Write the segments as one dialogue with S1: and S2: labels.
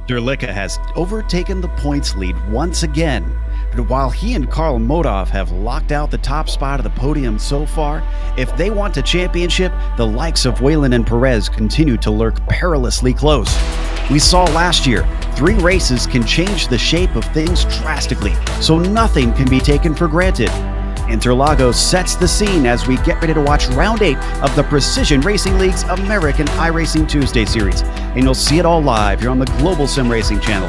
S1: Derlicka has overtaken the points lead once again, but while he and Karl Modov have locked out the top spot of the podium so far, if they want a championship, the likes of Whalen and Perez continue to lurk perilously close. We saw last year, 3 races can change the shape of things drastically, so nothing can be taken for granted. Interlagos sets the scene as we get ready to watch Round 8 of the Precision Racing League's American iRacing Tuesday series, and you'll see it all live here on the Global SimRacing Channel.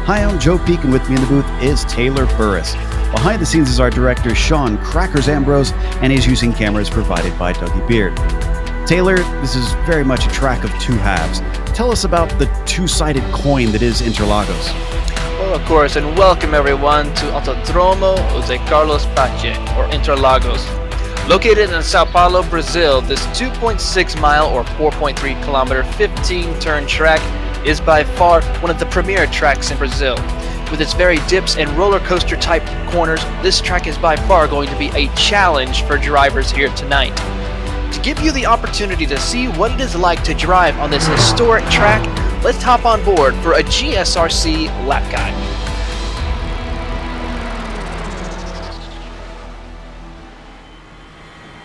S1: Hi, I'm Joe Peak, and with me in the booth is Taylor Burris. Behind the scenes is our director, Sean Crackers Ambrose, and he's using cameras provided by Dougie Beard. Taylor, this is very much a track of two halves. Tell us about the two-sided coin that is Interlagos.
S2: Well, of course, and welcome everyone to Autódromo José Carlos Pache, or Interlagos. Located in Sao Paulo, Brazil, this 2.6 mile or 4.3 kilometer 15-turn track is by far one of the premier tracks in Brazil. With its very dips and roller coaster type corners, this track is by far going to be a challenge for drivers here tonight. To give you the opportunity to see what it is like to drive on this historic track, let's hop on board for a GSRC lap guide.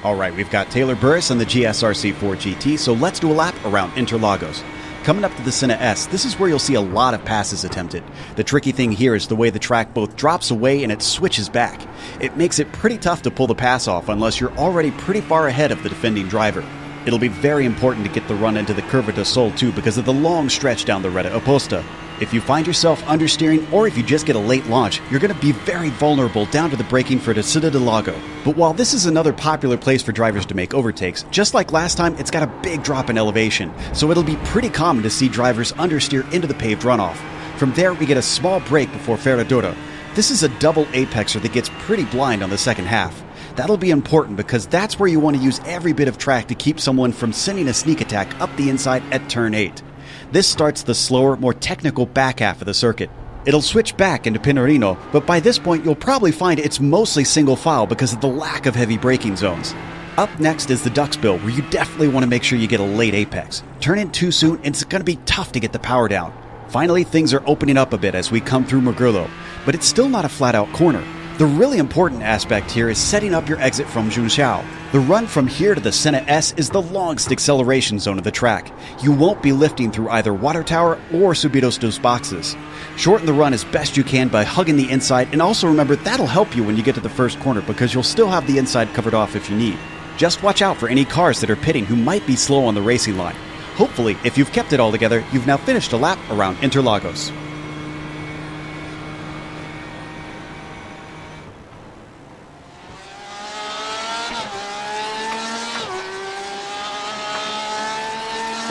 S1: Alright, we've got Taylor Burris on the GSRC 4 GT, so let's do a lap around Interlagos. Coming up to the Senna S, this is where you'll see a lot of passes attempted. The tricky thing here is the way the track both drops away and it switches back. It makes it pretty tough to pull the pass off unless you're already pretty far ahead of the defending driver. It'll be very important to get the run into the Curva do Sol too because of the long stretch down the Reta Oposta. If you find yourself understeering or if you just get a late launch, you're going to be very vulnerable down to the braking for Descida do Lago. But while this is another popular place for drivers to make overtakes, just like last time, it's got a big drop in elevation, so it'll be pretty common to see drivers understeer into the paved runoff. From there, we get a small break before Ferradura. This is a double apexer that gets pretty blind on the second half. That'll be important because that's where you want to use every bit of track to keep someone from sending a sneak attack up the inside at turn 8. This starts the slower, more technical back half of the circuit. It'll switch back into Pinorino, but by this point you'll probably find it's mostly single file because of the lack of heavy braking zones. Up next is the Ducksbill, where you definitely want to make sure you get a late apex. Turn in too soon and it's going to be tough to get the power down. Finally, things are opening up a bit as we come through Magrillo, but it's still not a flat-out corner. The really important aspect here is setting up your exit from Junção. The run from here to the Senna S is the longest acceleration zone of the track. You won't be lifting through either Water Tower or Subidos dos Boxes. Shorten the run as best you can by hugging the inside, and also remember that'll help you when you get to the first corner because you'll still have the inside covered off if you need. Just watch out for any cars that are pitting who might be slow on the racing line. Hopefully, if you've kept it all together, you've now finished a lap around Interlagos.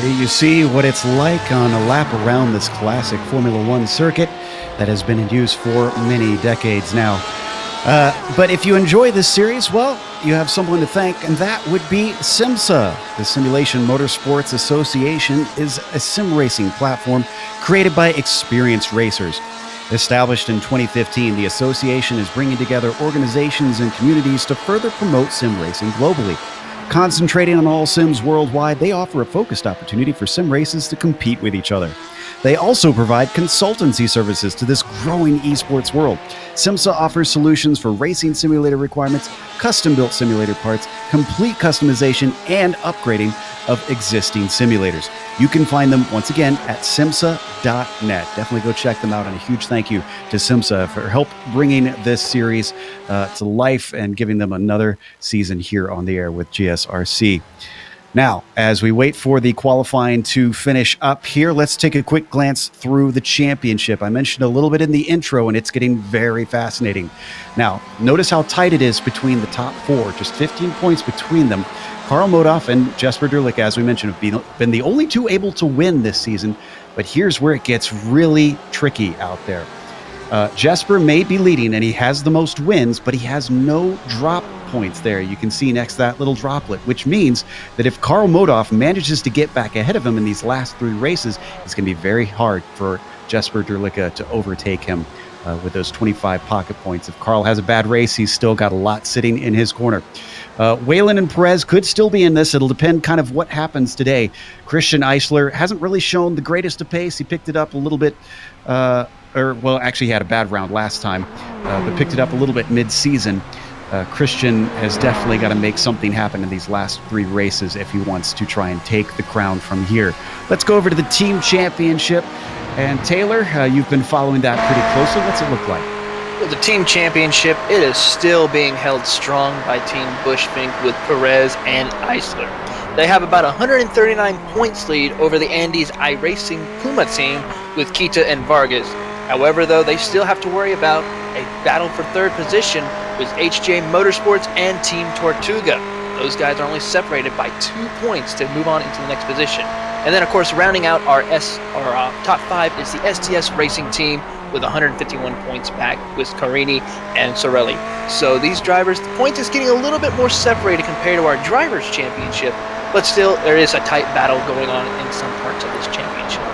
S1: Here you see what it's like on a lap around this classic Formula One circuit that has been in use for many decades now. But if you enjoy this series, well, you have someone to thank, and that would be SIMMSA. The Simulation Motorsports Association is a sim racing platform created by experienced racers. Established in 2015, the association is bringing together organizations and communities to further promote sim racing globally. Concentrating on all sims worldwide, they offer a focused opportunity for sim races to compete with each other. They also provide consultancy services to this growing esports world. SIMMSA offers solutions for racing simulator requirements, custom-built simulator parts, complete customization, and upgrading of existing simulators. You can find them, once again, at SIMMSA.net. Definitely go check them out, and a huge thank you to SIMMSA for help bringing this series to life and giving them another season here on the air with GSRC. Now, as we wait for the qualifying to finish up here, let's take a quick glance through the championship. I mentioned a little bit in the intro, and it's getting very fascinating. Now, notice how tight it is between the top four, just 15 points between them. Karl Modoff and Jesper Durlicka, as we mentioned, have been the only two able to win this season, but here's where it gets really tricky out there. Jesper may be leading, and he has the most wins, but he has no drop points there. You can see next to that little droplet, which means that if Karl Modoff manages to get back ahead of him in these last three races, it's going to be very hard for Jesper Durlicka to overtake him with those 25 pocket points. If Karl has a bad race, he's still got a lot sitting in his corner. Whalen and Perez could still be in this. It'll depend kind of what happens today. Christian Eisler hasn't really shown the greatest of pace. He picked it up a little bit, well, actually he had a bad round last time, but picked it up a little bit mid-season. Christian has definitely got to make something happen in these last three races if he wants to try and take the crown from here. Let's go over to the team championship. And Taylor, you've been following that pretty closely. What's it look like?
S2: Well, the team championship, it is still being held strong by Team Bushfink with Perez and Eisler. They have about 139 points lead over the Andes iRacing Puma team with Kita and Vargas. However, though, they still have to worry about a battle for third position with HJ Motorsports and Team Tortuga. Those guys are only separated by 2 points to move on into the next position. And then, of course, rounding out our top five is the STS Racing team with 151 points back with Carini and Sorelli. So these drivers, the points is getting a little bit more separated compared to our Drivers' Championship, but still there is a tight battle going on in some parts of this championship.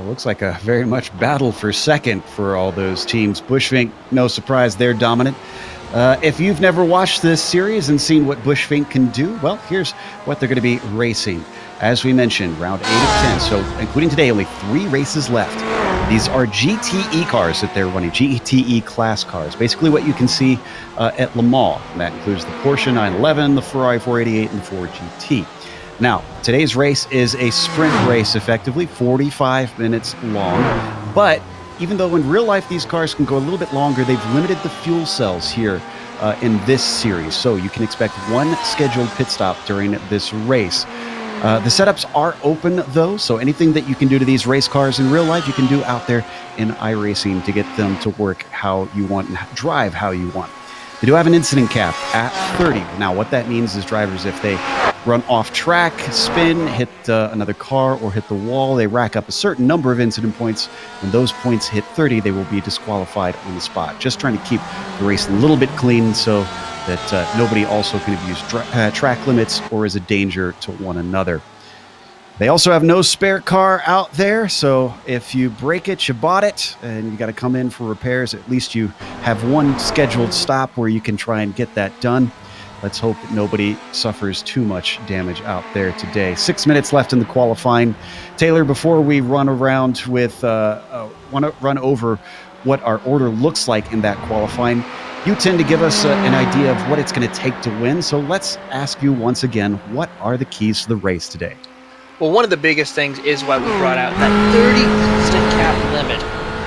S1: Looks like a very much battle for second for all those teams. Bushfink, no surprise, they're dominant. If you've never watched this series and seen what Bushfink can do, well, here's what they're going to be racing. As we mentioned, round 8 of 10, so including today, only 3 races left. These are GTE cars that they're running, GTE class cars. Basically what you can see at Le Mans. And that includes the Porsche 911, the Ferrari 488, and the Ford GT. Now, today's race is a sprint race, effectively 45 minutes long. But even though in real life these cars can go a little bit longer, they've limited the fuel cells here in this series. So you can expect 1 scheduled pit stop during this race. The setups are open, though, so anything that you can do to these race cars in real life, you can do out there in iRacing to get them to work how you want and drive how you want. They do have an incident cap at 30. Now, what that means is drivers, if they run off track, spin, hit another car, or hit the wall, they rack up a certain number of incident points. When those points hit 30, they will be disqualified on the spot. Just trying to keep the race a little bit clean so that nobody also can abuse track limits or is a danger to one another. They also have no spare car out there, so if you break it, you bought it, and you got to come in for repairs, at least you have 1 scheduled stop where you can try and get that done. Let's hope that nobody suffers too much damage out there today. 6 minutes left in the qualifying. Taylor, before we run around with, want to run over what our order looks like in that qualifying, you tend to give us an idea of what it's going to take to win. So let's ask you once again, what are the keys to the race today?
S2: Well, one of the biggest things is why we brought out that 30 instant cap limit.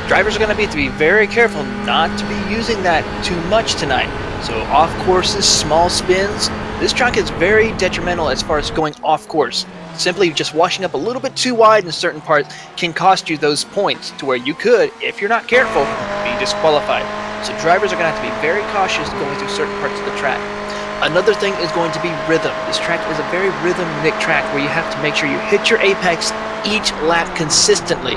S2: Drivers are going to be very careful not to be using that too much tonight. So off courses, small spins, this track is very detrimental as far as going off course. Simply just washing up a little bit too wide in certain parts can cost you those points to where you could, if you're not careful, be disqualified. So drivers are going to have to be very cautious going through certain parts of the track. Another thing is going to be rhythm. This track is a very rhythmic track where you have to make sure you hit your apex each lap consistently.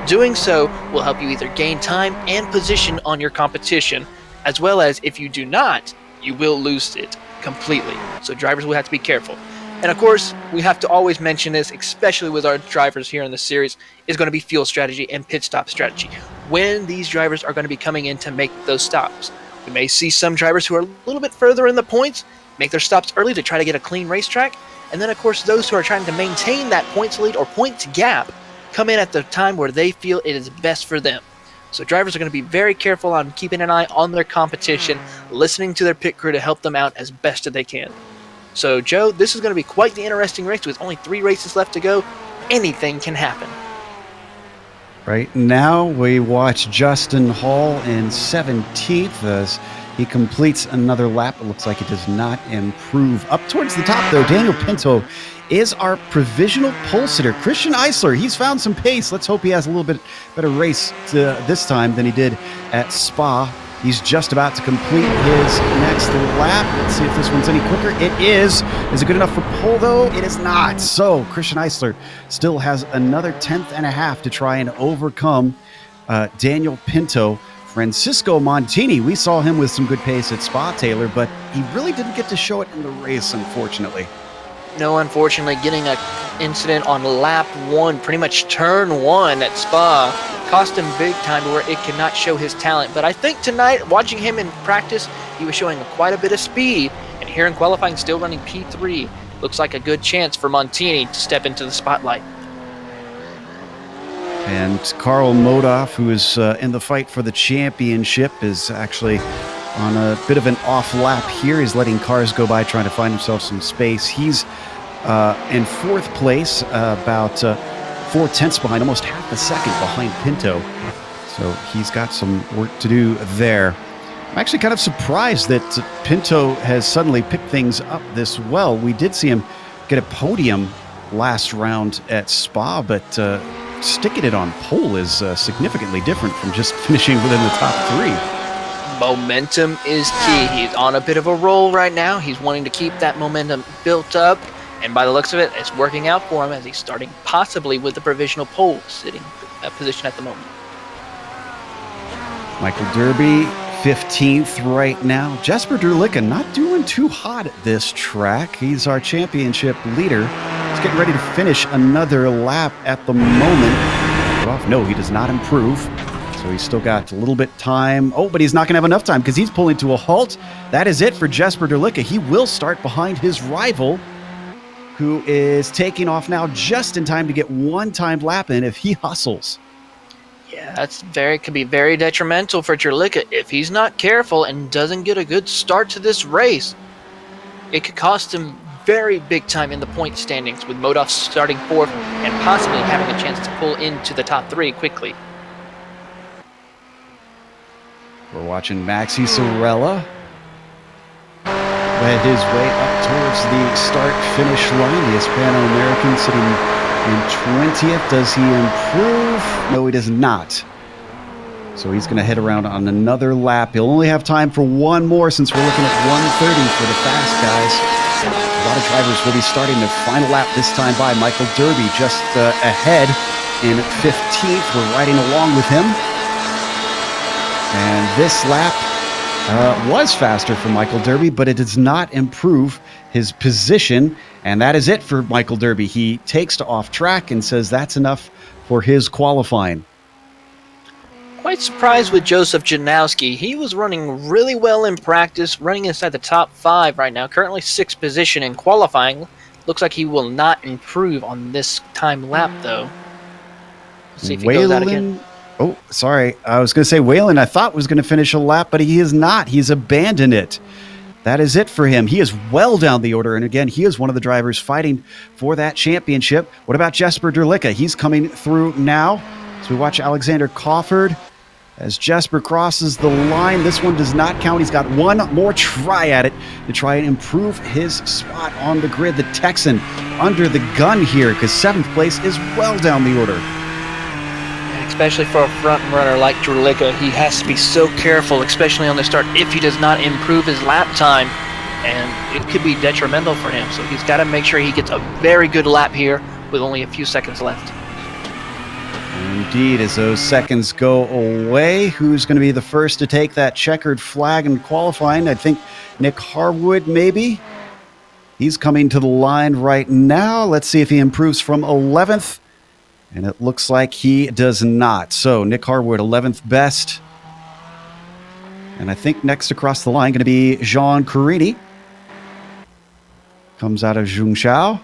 S2: Doing so will help you either gain time and position on your competition, as well as if you do not, you will lose it completely. So drivers will have to be careful. And of course, we have to always mention this, especially with our drivers here in the series, is going to be fuel strategy and pit stop strategy. When these drivers are going to be coming in to make those stops. We may see some drivers who are a little bit further in the points make their stops early to try to get a clean racetrack. And then, of course, those who are trying to maintain that points lead or points gap come in at the time where they feel it is best for them. So drivers are going to be very careful on keeping an eye on their competition, listening to their pit crew to help them out as best as they can. So, Joe, this is going to be quite the interesting race with only 3 races left to go. Anything can happen.
S1: Right now, we watch Justin Hall in 17th as he completes another lap. It looks like it does not improve. Up towards the top, though, Daniel Pinto is our provisional pole sitter. Christian Eisler, he's found some pace. Let's hope he has a little bit better race this time than he did at Spa. He's just about to complete his next lap. Let's see if this one's any quicker. It is. Is it good enough for pole, though? It is not. So Christian Eisler still has another 10th and a half to try and overcome Daniel Pinto. Francisco Montini, we saw him with some good pace at Spa, Taylor, but he really didn't get to show it in the race, unfortunately.
S2: No, unfortunately, getting an incident on lap 1, pretty much turn 1 at Spa, cost him big time where it could not show his talent. But I think tonight, watching him in practice, he was showing quite a bit of speed. And here in qualifying, still running P3. Looks like a good chance for Montini to step into the spotlight.
S1: And Karl Modoff, who is in the fight for the championship, is actually on a bit of an off lap here. He's letting cars go by, trying to find himself some space. He's in 4th place, about 4/10 behind, almost half a second behind Pinto. So he's got some work to do there. I'm actually kind of surprised that Pinto has suddenly picked things up this well. We did see him get a podium last round at Spa, but sticking it on pole is significantly different from just finishing within the top 3.
S2: Momentum is key. He's on a bit of a roll right now. He's wanting to keep that momentum built up, and by the looks of it, it's working out for him as he's starting possibly with the provisional pole sitting position at the moment. Michael
S1: Derby, 15th right now. Jesper Durlicka not doing too hot at this track. He's our championship leader. He's getting ready to finish another lap at the moment. No, he does not improve. So he's still got a little bit time. Oh, but he's not going to have enough time because he's pulling to a halt. That is it for Jesper Durlicka. He will start behind his rival, who is taking off now just in time to get one timed lap in if he hustles.
S2: Yeah, could be very detrimental for Durlicka if he's not careful and doesn't get a good start to this race. It could cost him very big time in the point standings, with Modoff starting 4th and possibly having a chance to pull into the top 3 quickly.
S1: We're watching Maxi Sorella led his way up towards the start-finish line. The Hispano-American sitting in 20th. Does he improve? No, he does not. So he's going to head around on another lap. He'll only have time for one more since we're looking at 1:30 for the fast guys. A lot of drivers will be starting their final lap this time by. Michael Derby just ahead in 15th. We're riding along with him. And this lap was faster for Michael Derby, but it does not improve his position. And that is it for Michael Derby. He takes to off track and says that's enough for his qualifying.
S2: Quite surprised with Joseph Janowski. He was running really well in practice, running inside the top 5 right now. Currently 6th position in qualifying. Looks like he will not improve on this time lap, though. Let's see if he goes out again.
S1: Oh, sorry. I was going to say Whalen, I thought was going to finish a lap, but he is not. He's abandoned it. That is it for him. He is well down the order. And again, he is one of the drivers fighting for that championship. What about Jesper Durlicka? He's coming through now. So we watch Alexander Cawford as Jesper crosses the line. This one does not count. He's got one more try at it to try and improve his spot on the grid. The Texan under the gun here because 7th place is well down the order.
S2: Especially for a front runner like Durlicka, he has to be so careful, especially on the start, if he does not improve his lap time, and it could be detrimental for him. So he's got to make sure he gets a very good lap here with only a few seconds left.
S1: Indeed, as those seconds go away, who's going to be the first to take that checkered flag in qualifying? I think Nick Harwood, maybe. He's coming to the line right now. Let's see if he improves from 11th. And it looks like he does not. So Nick Harwood, 11th best. And I think next across the line going to be Jean Carini. Comes out of Zhongzhou.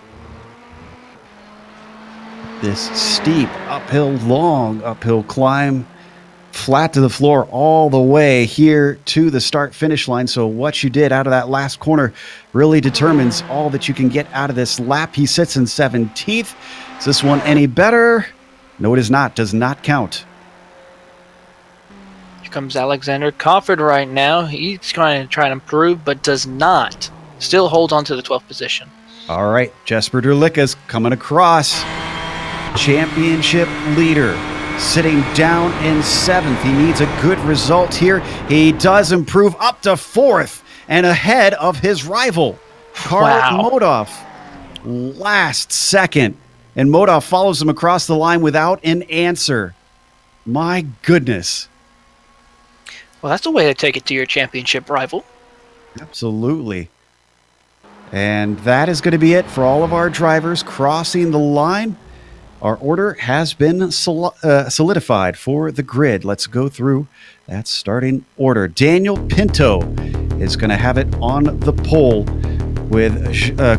S1: This steep uphill, long uphill climb, flat to the floor all the way here to the start-finish line. So what you did out of that last corner really determines all that you can get out of this lap. He sits in 17th. Is this one any better? No, it is not. Does not count.
S2: Here comes Alexander Crawford right now. He's trying to improve, but does not. Still holds on to the 12th position.
S1: All right, Jesper Derlicka's coming across. Championship leader, sitting down in 7th. He needs a good result here. He does improve up to 4th and ahead of his rival, Karl Modov. Last second, and Modov follows him across the line without an answer. My goodness.
S2: Well, that's the way to take it to your championship rival.
S1: Absolutely. And that is going to be it for all of our drivers crossing the line. Our order has been solidified for the grid. Let's go through that starting order. Daniel Pinto is going to have it on the pole with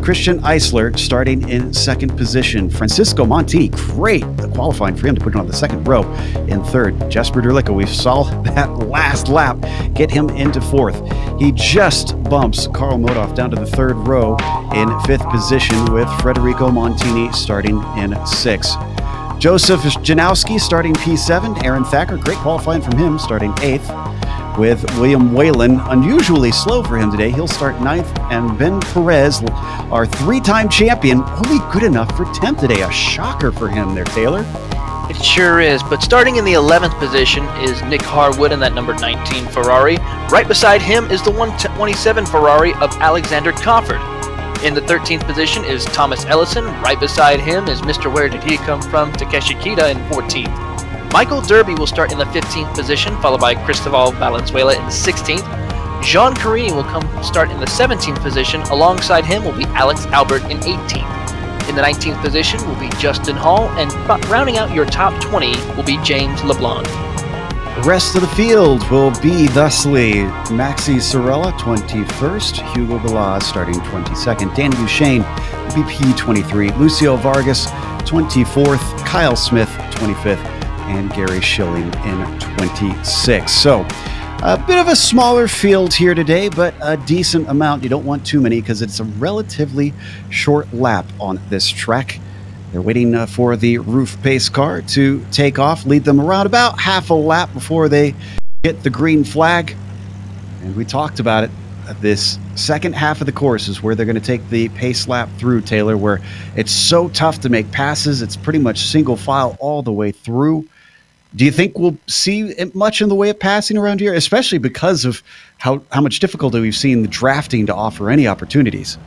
S1: Christian Eisler starting in 2nd position. Francisco Monti, great qualifying for him to put it on the 2nd row in 3rd. Jesper Derlicka, we saw that last lap get him into 4th. He just bumps Karl Modov down to the 3rd row in 5th position with Federico Montini starting in 6th. Joseph Janowski starting P7. Aaron Thacker, great qualifying from him, starting 8th. With William Whalen, unusually slow for him today. He'll start 9th. And Ben Perez, our 3-time champion, only good enough for 10th today. A shocker for him there, Taylor.
S2: It sure is, but starting in the 11th position is Nick Harwood in that number 19 Ferrari. Right beside him is the 127 Ferrari of Alexander Crawford. In the 13th position is Thomas Ellison. Right beside him is Mr. Where Did He Come From? Takeshi Kita in 14th. Michael Derby will start in the 15th position, followed by Cristobal Valenzuela in the 16th. Jean Carini will start in the 17th position. Alongside him will be Alex Albert in 18th. In the 19th position will be Justin Hall, and rounding out your top 20 will be James LeBlanc.
S1: The rest of the field will be thusly: Maxi Sorella, 21st, Hugo Galaz starting 22nd, Danny Duchesne will be P23, Lucio Vargas, 24th, Kyle Smith, 25th, and Gary Schilling in 26th. So a bit of a smaller field here today, but a decent amount. You don't want too many because it's a relatively short lap on this track. They're waiting for the roof pace car to take off, lead them around about half a lap before they get the green flag. And we talked about it. This second half of the course is where they're going to take the pace lap through, Taylor, where it's so tough to make passes. It's pretty much single file all the way through. Do you think we'll see much in the way of passing around here, especially because of how much difficulty we've seen the drafting to offer any opportunities?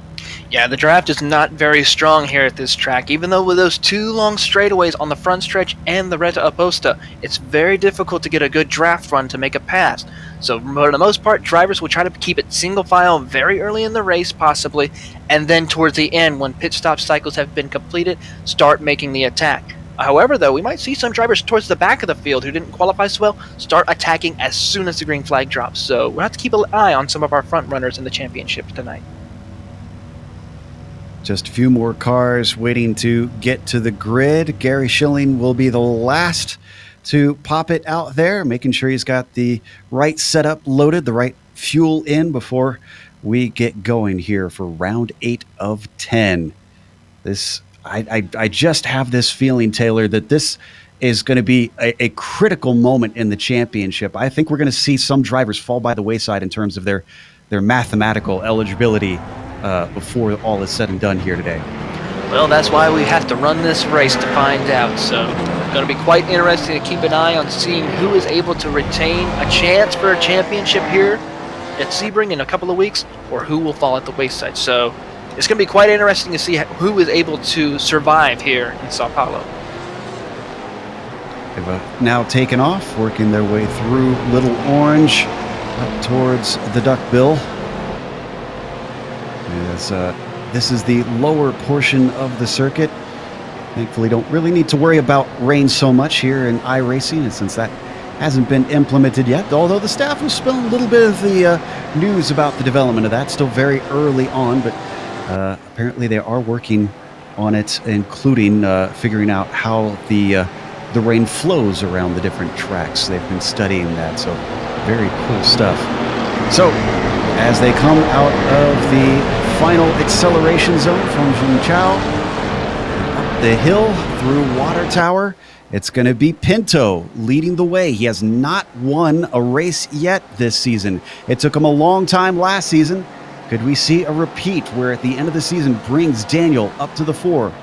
S2: Yeah, the draft is not very strong here at this track. Even though with those 2 long straightaways on the front stretch and the Reta Aposta, it's very difficult to get a good draft run to make a pass. So for the most part, drivers will try to keep it single file very early in the race possibly, and then towards the end, when pit stop cycles have been completed, start making the attack. However, though, we might see some drivers towards the back of the field who didn't qualify so well start attacking as soon as the green flag drops. So we'll have to keep an eye on some of our front runners in the championship tonight.
S1: Just a few more cars waiting to get to the grid. Gary Schilling will be the last to pop it out there, making sure he's got the right setup loaded, the right fuel in before we get going here for round 8 of 10. I just have this feeling, Taylor, that this is going to be a critical moment in the championship. I think we're going to see some drivers fall by the wayside in terms of their mathematical eligibility before all is said and done here today.
S2: Well, that's why we have to run this race to find out. So it's going to be quite interesting to keep an eye on seeing who is able to retain a chance for a championship here at Sebring in a couple of weeks, or who will fall at the wayside. So it's going to be quite interesting to see who is able to survive here in Sao Paulo.
S1: They've now taken off, working their way through Little Orange up towards the duckbill. This is the lower portion of the circuit. Thankfully, don't really need to worry about rain so much here in iRacing, and since that hasn't been implemented yet, although the staff was spilling a little bit of the news about the development of that. Still very early on, but apparently they are working on it, including figuring out how the rain flows around the different tracks. They've been studying that, so very cool stuff. So, as they come out of the final acceleration zone from Zhengzhou, up the hill through Water Tower, it's going to be Pinto leading the way. He has not won a race yet this season. It took him a long time last season. Could we see a repeat where at the end of the season brings Daniel up to the fore?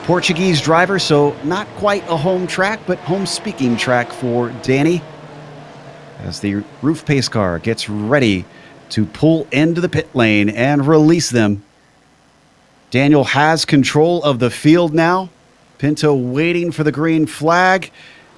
S1: Portuguese driver, so not quite a home track, but home-speaking track for Danny. As the roof pace car gets ready to pull into the pit lane and release them. Daniel has control of the field now. Pinto waiting for the green flag.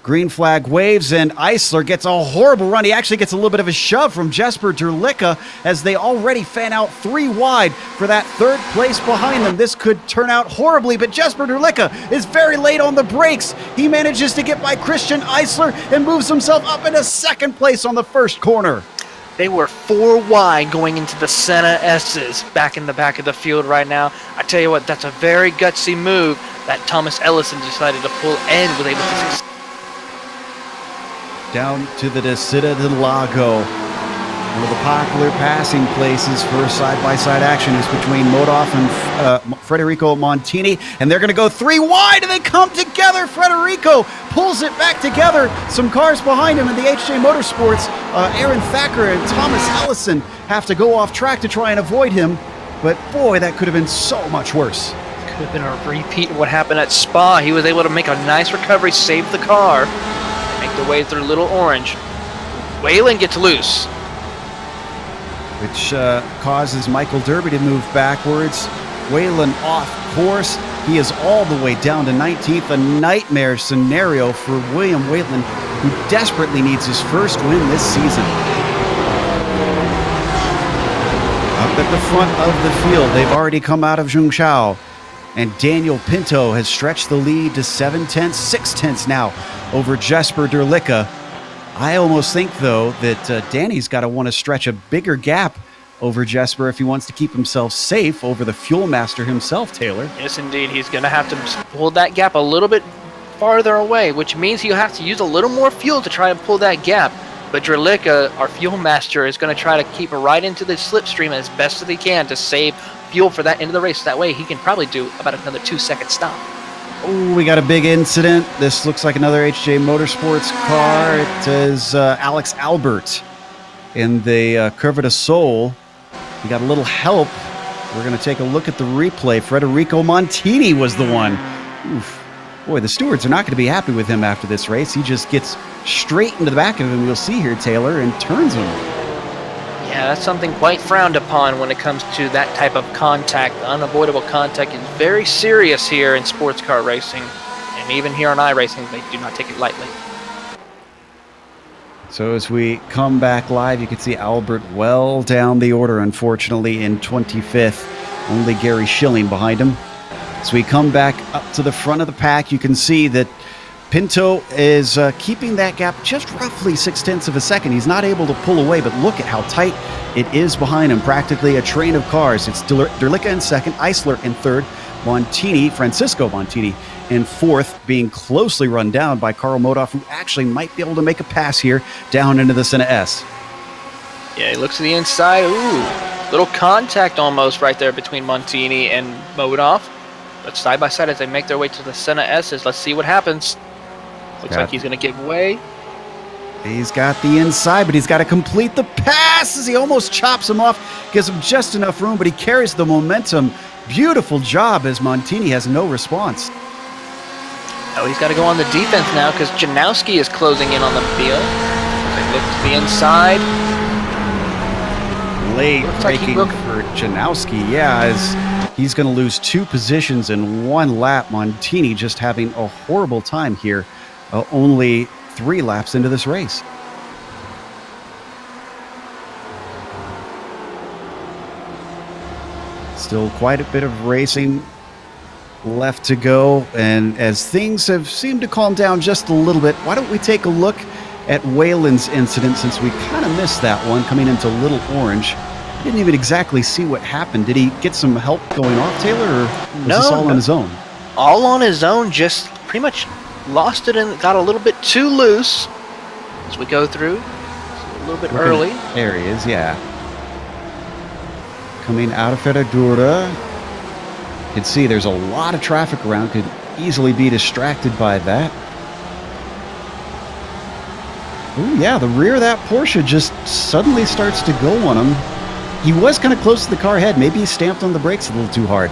S1: Green flag waves, and Eisler gets a horrible run. He actually gets a little bit of a shove from Jesper Derlicka as they already fan out 3 wide for that 3rd place behind them. This could turn out horribly, but Jesper Derlicka is very late on the brakes. He manages to get by Christian Eisler and moves himself up into 2nd place on the 1st corner.
S2: They were 4 wide going into the Senna S's back in the back of the field right now. I tell you what, that's a very gutsy move that Thomas Ellison decided to pull and was able to succeed.
S1: Down to the Descida del Lago. One of the popular passing places for side-by-side action is between Modov and Federico Montini, and they're going to go 3 wide, and they come together. Federico pulls it back together. Some cars behind him in the HJ Motorsports, Aaron Thacker and Thomas Ellison have to go off track to try and avoid him, but boy, that could have been so much worse.
S2: Could have been a repeat of what happened at Spa. He was able to make a nice recovery, save the car, make their way through Little Orange. Whalen gets loose,
S1: which causes Michael Derby to move backwards. Whalen off course. He is all the way down to 19th. A nightmare scenario for William Whalen, who desperately needs his first win this season. Up at the front of the field, they've already come out of Zhengzhou, and Daniel Pinto has stretched the lead to 7/10, 6/10 now over Jesper Derlicka. I almost think, though, that Danny's got to want to stretch a bigger gap over Jesper if he wants to keep himself safe over the fuel master himself, Taylor.
S2: Yes, indeed. He's going to have to pull that gap a little bit farther away, which means he'll have to use a little more fuel to try and pull that gap. But Derlicka, our fuel master, is going to try to keep it right into the slipstream as best as he can to save fuel for that end of the race. That way he can probably do about another 2-second stop.
S1: Oh, we got a big incident. This looks like another HJ Motorsports car. It is Alex Albert in the Curva de Sol. We got a little help. We're going to take a look at the replay. Federico Montini was the one. Oof. Boy, the stewards are not going to be happy with him after this race. He just gets straight into the back of him, you'll see here, Taylor, and turns him.
S2: Yeah, that's something quite frowned upon when it comes to that type of contact. Unavoidable contact is very serious here in sports car racing. And even here on iRacing, they do not take it lightly.
S1: So as we come back live, you can see Albert well down the order, unfortunately, in 25th. Only Gary Schilling behind him. As we come back up to the front of the pack, you can see that Pinto is keeping that gap just roughly 0.6 of a second. He's not able to pull away, but look at how tight it is behind him. Practically a train of cars. It's Derlicka in 2nd, Eisler in 3rd, Francisco Montini in 4th, being closely run down by Karl Modov, who actually might be able to make a pass here down into the Senna S.
S2: Yeah, he looks to the inside. Ooh, little contact almost right there between Montini and Modov. But side by side as they make their way to the Senna S's, let's see what happens. Looks like he's going to give way.
S1: He's got the inside, but he's got to complete the pass as he almost chops him off. Gives him just enough room, but he carries the momentum. Beautiful job as Montini has no response.
S2: Oh, he's got to go on the defense now because Janowski is closing in on the field. They look to the inside.
S1: Late braking for Janowski, yeah, as he's going to lose 2 positions in 1 lap. Montini just having a horrible time here. Only 3 laps into this race. Still quite a bit of racing left to go, and as things have seemed to calm down just a little bit, why don't we take a look at Whalen's incident, since we kind of missed that one coming into Little Orange. Didn't even exactly see what happened. Did he get some help going off, Taylor, or was this all on his own?
S2: All on his own, just pretty much lost it and got a little bit too loose as we go through. A little bit early.
S1: There he is, yeah. Coming out of Ferradura. You can see there's a lot of traffic around. Could easily be distracted by that. Oh yeah, the rear of that Porsche just suddenly starts to go on him. He was kind of close to the car head. Maybe he stamped on the brakes a little too hard.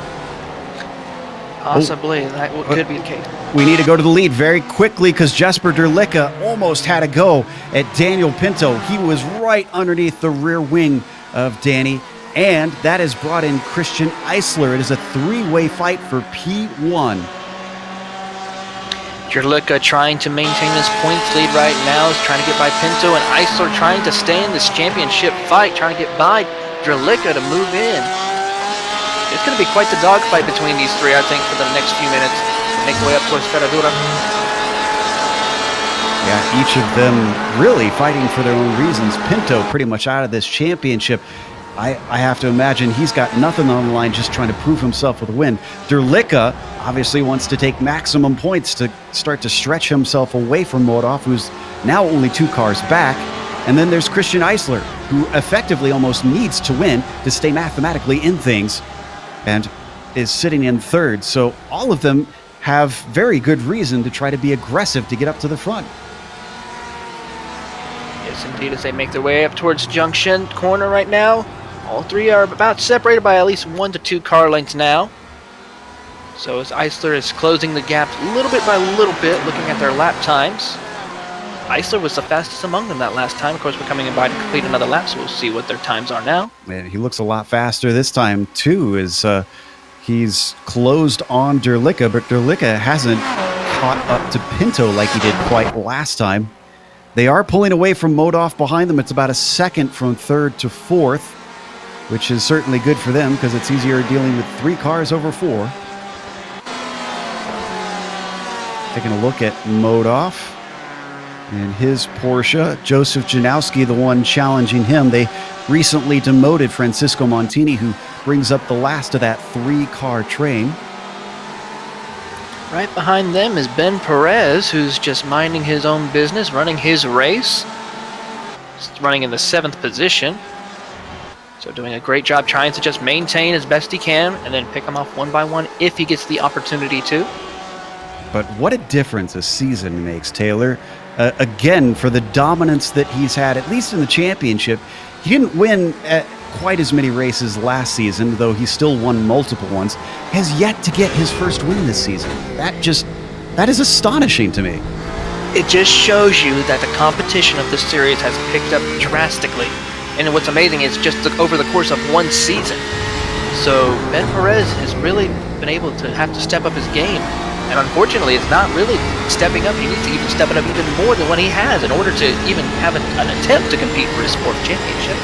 S2: Possibly. That could be the case.
S1: We need to go to the lead very quickly because Jesper Derlicka almost had a go at Daniel Pinto. He was right underneath the rear wing of Danny, and that has brought in Christian Eisler. It is a three-way fight for P1.
S2: Derlicka trying to maintain his points lead right now, is trying to get by Pinto, and Eisler trying to stay in this championship fight, trying to get by Derlicka to move in. It's going to be quite the dogfight between these three, I think, for the next few minutes. Make their way up towards Ferradura.
S1: Yeah, each of them really fighting for their own reasons. Pinto pretty much out of this championship. I have to imagine he's got nothing on the line, just trying to prove himself with a win. Derlicka obviously wants to take maximum points to start to stretch himself away from Modov, who's now only 2 cars back. And then there's Christian Eisler, who effectively almost needs to win to stay mathematically in things, and is sitting in third. So all of them have very good reason to try to be aggressive to get up to the front.
S2: Yes, indeed, as they make their way up towards Junction Corner right now. All three are about separated by at least 1 to 2 car lengths now. So as Eisler is closing the gap little bit by little bit, looking at their lap times. Eisler was the fastest among them that last time. Of course, we're coming in by to complete another lap, so we'll see what their times are now.
S1: Man, he looks a lot faster this time, too, as he's closed on Derlicka, but Derlicka hasn't caught up to Pinto like he did quite last time. They are pulling away from Modov behind them. It's about a second from third to fourth, which is certainly good for them because it's easier dealing with 3 cars over 4. Taking a look at Modov and his Porsche. Joseph Janowski, the one challenging him. They recently demoted Francisco Montini, who brings up the last of that 3-car train.
S2: Right behind them is Ben Perez, who's just minding his own business, running his race. He's running in the 7th position. So doing a great job trying to just maintain as best he can and then pick them off one by one if he gets the opportunity to.
S1: But what a difference a season makes, Taylor. Again, for the dominance that he's had, at least in the championship. He didn't win at quite as many races last season, though he still won multiple ones. Has yet to get his first win this season. That is astonishing to me.
S2: It just shows you that the competition of this series has picked up drastically. And what's amazing is just over the course of one season. So Ben Perez has really been able to have to step up his game. And unfortunately, it's not really stepping up. He needs to even step it up even more than what he has in order to even have an attempt to compete for his 4th championship.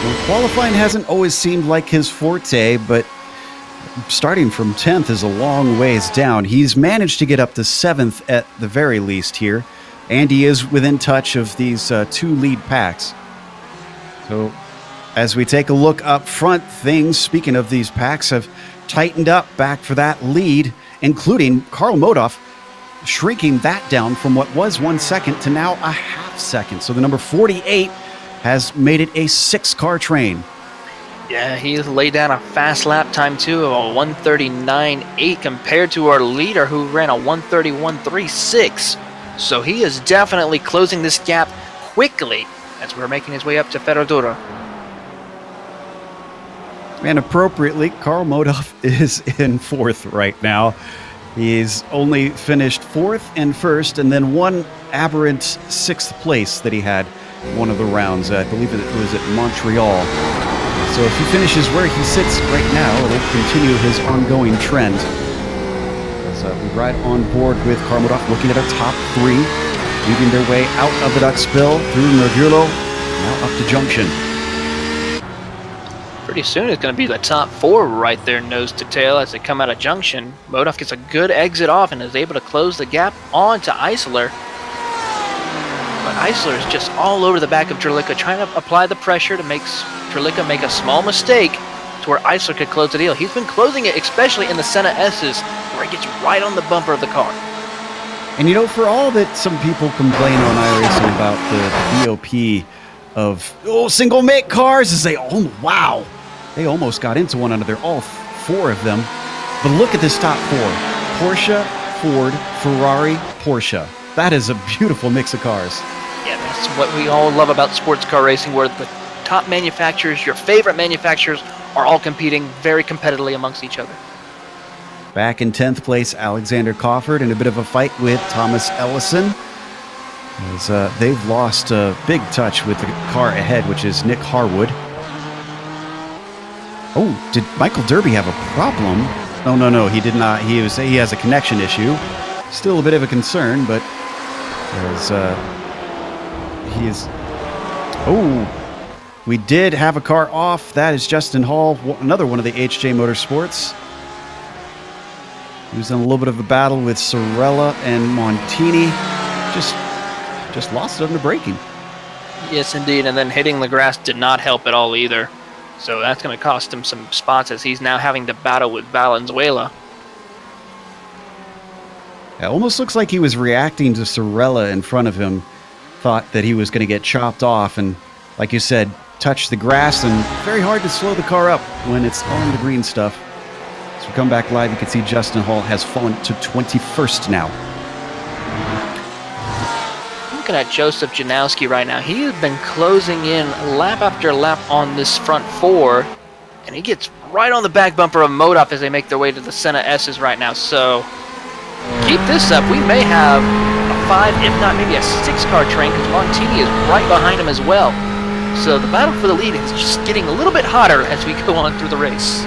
S1: Well, qualifying hasn't always seemed like his forte, but starting from 10th is a long ways down. He's managed to get up to 7th at the very least here, and he is within touch of these 2 lead packs. So as we take a look up front, things, speaking of these packs, have tightened up back for that lead, including Karl Modov shrinking that down from what was 1 second to now a half second. So the number 48 has made it a 6-car train.
S2: Yeah, he's laid down a fast lap time too of a 1:39.8 compared to our leader who ran a 1:31.36. So he is definitely closing this gap quickly as we're making his way up to Ferradura.
S1: And appropriately, Karl Modov is in 4th right now. He's only finished 4th and 1st, and then one aberrant 6th place that he had one of the rounds. I believe it was at Montreal. So if he finishes where he sits right now, it'll continue his ongoing trend. As we ride on board with Karl Modov, looking at our top 3, leading their way out of the Duckspill through Mergulo, now up to Junction.
S2: Pretty soon it's going to be the top 4 right there nose to tail as they come out of Junction. Modov gets a good exit off and is able to close the gap on to Eisler. But Eisler is just all over the back of Drlica, trying to apply the pressure to make Drlica make a small mistake to where Eisler could close the deal. He's been closing it, especially in the Senna S's, where he gets right on the bumper of the car.
S1: And you know, for all that some people complain on iRacing about the BOP of single make cars, is they almost got into one another, all four of them. But look at this top four: Porsche, Ford, Ferrari, Porsche. That is a beautiful mix of cars.
S2: Yeah, that's what we all love about sports car racing, where the top manufacturers, your favorite manufacturers, are all competing very competitively amongst each other.
S1: Back in 10th place, Alexander Cofford in a bit of a fight with Thomas Ellison, as they've lost a big touch with the car ahead, which is Nick Harwood. Oh, did Michael Derby have a problem? Oh, no, he did not. He has a connection issue. Still a bit of a concern, but as he is... Oh, we did have a car off. That is Justin Hall, another one of the HJ Motorsports. He was in a little bit of a battle with Sorella and Montini. Just lost it under braking.
S2: Yes, indeed, and then hitting the grass did not help at all either. So that's going to cost him some spots, as he's now having to battle with Valenzuela.
S1: It almost looks like he was reacting to Sorella in front of him. Thought that he was going to get chopped off, and like you said, touch the grass, and very hard to slow the car up when it's on the green stuff. As we come back live, you can see Justin Hall has fallen to 21st now.
S2: Looking at Joseph Janowski right now, he has been closing in lap after lap on this front four, and he gets right on the back bumper of Modaf as they make their way to the Senna S's right now. So keep this up, we may have a 5, if not maybe a 6-car train, because Montini is right behind him as well. So the battle for the lead is just getting a little bit hotter as we go on through the race.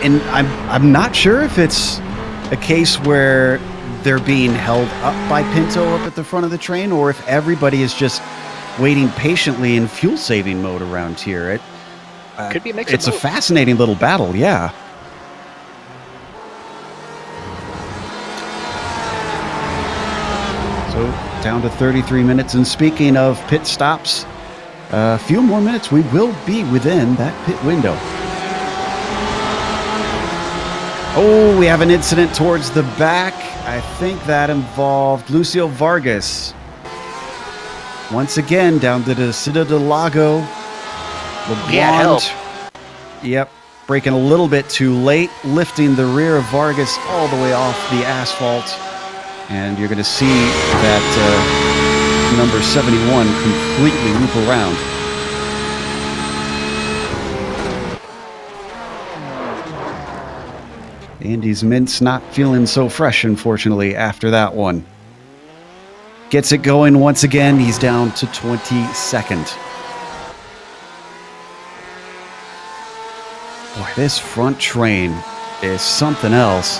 S1: And I'm not sure if it's a case where they're being held up by Pinto up at the front of the train, or if everybody is just waiting patiently in fuel-saving mode around here. It
S2: could be a mix.
S1: It's a fascinating little battle, yeah. So down to 33 minutes, and speaking of pit stops, a few more minutes, we will be within that pit window. Oh, we have an incident towards the back. I think that involved Lucio Vargas. Once again, down to the Ciudad del Lago.
S2: Yeah, help.
S1: Yep, braking a little bit too late, lifting the rear of Vargas all the way off the asphalt. And you're going to see that number 71 completely loop around. Andy's Mint's not feeling so fresh, unfortunately, after that one. Gets it going once again. He's down to 22nd. Boy, this front train is something else.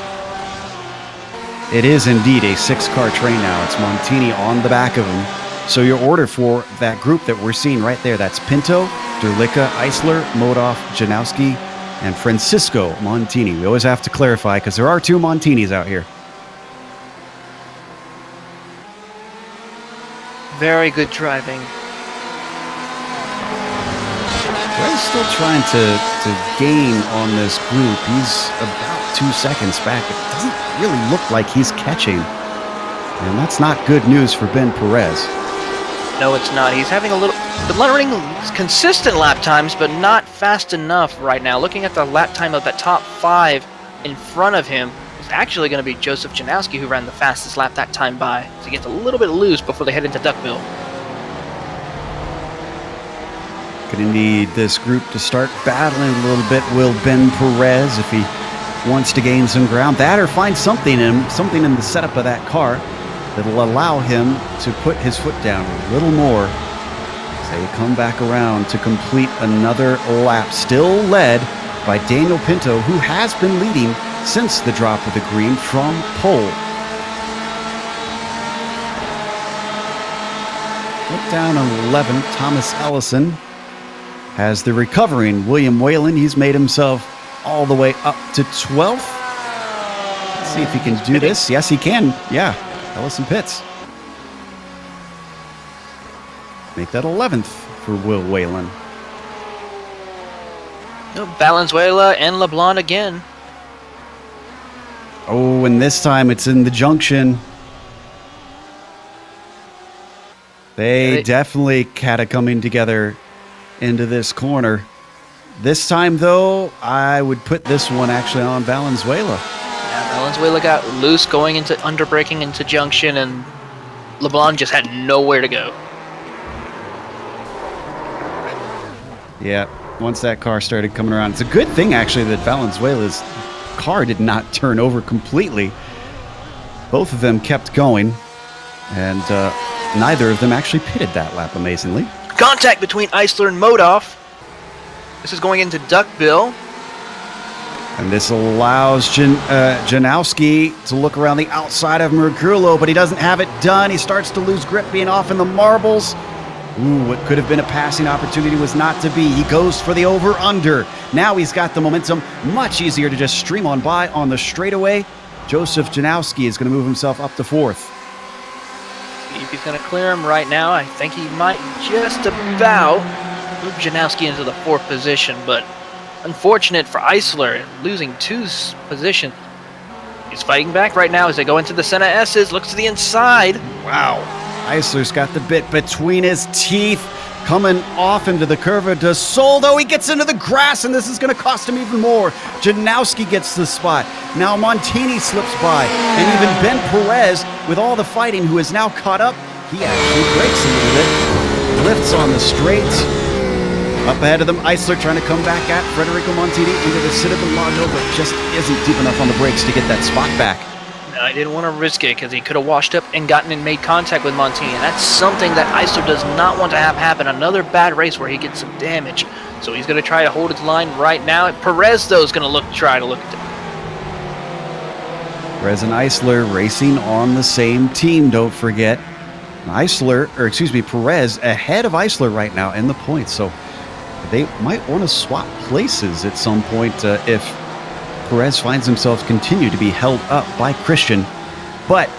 S1: It is indeed a 6-car train now. It's Montini on the back of him. So your order for that group that we're seeing right there, that's Pinto, Drlica, Eisler, Modaf, Janowski, and Francisco Montini. We always have to clarify, because there are 2 Montinis out here.
S2: Very good driving.
S1: Perez still trying to gain on this group. He's about 2 seconds back. It doesn't really look like he's catching. And that's not good news for Ben Perez.
S2: No, it's not. He's having a little... running consistent lap times, but not fast enough right now. Looking at the lap time of that top 5 in front of him, it's actually going to be Joseph Janowski who ran the fastest lap that time by. So he gets a little bit loose before they head into Duckville.
S1: Going to need this group to start battling a little bit. Will Ben Perez, if he wants to gain some ground, that or find something in the setup of that car that'll allow him to put his foot down a little more. They come back around to complete another lap, still led by Daniel Pinto, who has been leading since the drop of the green from pole. Put down on 11, Thomas Ellison has the recovering William Whalen. He's made himself all the way up to 12th. Let's see if he can do this. Yes, he can. Yeah, Ellison pits. make that 11th for Will Whalen.
S2: Valenzuela and LeBlanc again.
S1: Oh, and this time it's in the junction. They definitely had it coming together into this corner. This time, though, I would put this one actually on Valenzuela.
S2: Yeah, Valenzuela got loose going into underbraking into junction, and LeBlanc just had nowhere to go.
S1: Yeah, once that car started coming around, it's a good thing actually that Valenzuela's car did not turn over completely. Both of them kept going, and neither of them actually pitted that lap, amazingly.
S2: Contact between Eisler and Modoff. This is going into Duckbill.
S1: And this allows Janowski to look around the outside of Merculo, but he doesn't have it done. He starts to lose grip, being off in the marbles. Ooh, what could have been a passing opportunity was not to be. He goes for the over-under. Now he's got the momentum. Much easier to just stream on by on the straightaway. Joseph Janowski is going to move himself up to 4th.
S2: If he's going to clear him right now, I think he might just about move Janowski into the 4th position, but unfortunate for Eisler, losing 2 positions. He's fighting back right now as they go into the center S's, looks to the inside.
S1: Wow. Eisler's got the bit between his teeth, coming off into the curve of De Soldo. He gets into the grass, and this is going to cost him even more. Janowski gets the spot. Now Montini slips by, and even Ben Perez, with all the fighting, who is now caught up, he actually breaks a little bit. Lifts on the straight. Up ahead of them, Eisler trying to come back at Federico Montini into the Citadel Lago, but just isn't deep enough on the brakes to get that spot back.
S2: I didn't want to risk it because he could have washed up and gotten and made contact with Montini, and that's something that Eisler does not want to have happen. Another bad race where he gets some damage. So he's going to try to hold his line right now. Perez, though, is going to try to look at it.
S1: Perez and Eisler racing on the same team, don't forget. Perez ahead of Eisler right now in the points, so they might want to swap places at some point if Perez finds himself continue to be held up by Christian. But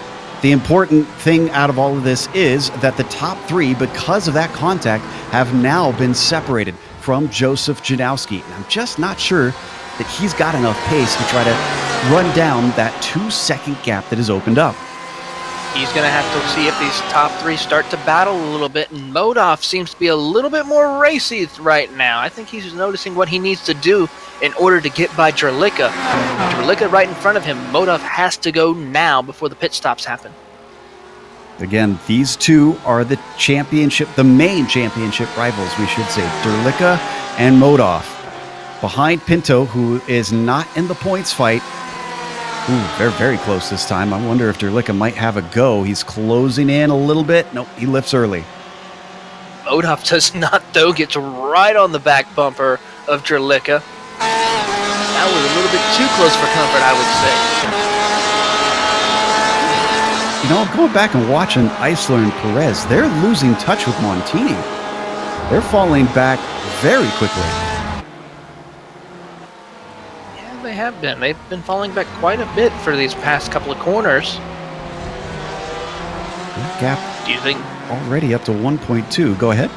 S1: the important thing out of all of this is that the top 3, because of that contact, have now been separated from Joseph Janowski. And I'm just not sure that he's got enough pace to try to run down that 2-second gap that has opened up.
S2: He's going to have to see if these top 3 start to battle a little bit, and Modoff seems to be a little bit more racy right now. I think he's noticing what he needs to do in order to get by Jerlicka. Jerlicka right in front of him. Modoff has to go now before the pit stops happen.
S1: Again, these two are the main championship rivals, we should say. Jerlicka and Modoff. Behind Pinto, who is not in the points fight. Ooh, they're very close this time. I wonder if Jerlicka might have a go. He's closing in a little bit. Nope, he lifts early.
S2: Modoff does not, though. Gets right on the back bumper of Jerlicka. That was a little bit too close for comfort, I would say.
S1: You know, I'm going back and watching Eisler and Perez. They're losing touch with Montini. They're falling back very quickly.
S2: Yeah, they have been. They've been falling back quite a bit for these past couple of corners.
S1: That gap,
S2: do you think,
S1: already up to 1.2. Go ahead.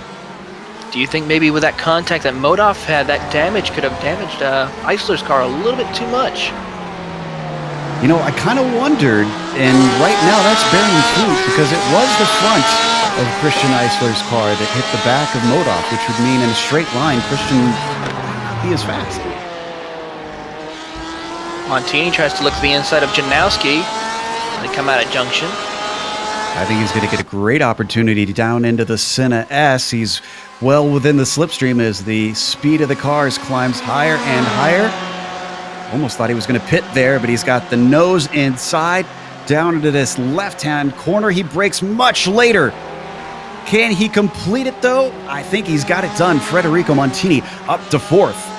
S2: Do you think maybe with that contact that Modoff had, that damage could have damaged Eisler's car a little bit too much?
S1: You know, I kind of wondered, and right now that's bearing fruit because it was the front of Christian Eisler's car that hit the back of Modoff, which would mean in a straight line, Christian might not be as fast.
S2: Montini tries to look at the inside of Janowski. They come out at junction.
S1: I think he's going to get a great opportunity down into the Senna S. He's well within the slipstream as the speed of the cars climbs higher and higher. Almost thought he was going to pit there, but he's got the nose inside down into this left-hand corner. He brakes much later. Can he complete it, though? I think he's got it done. Federico Montini up to 4th.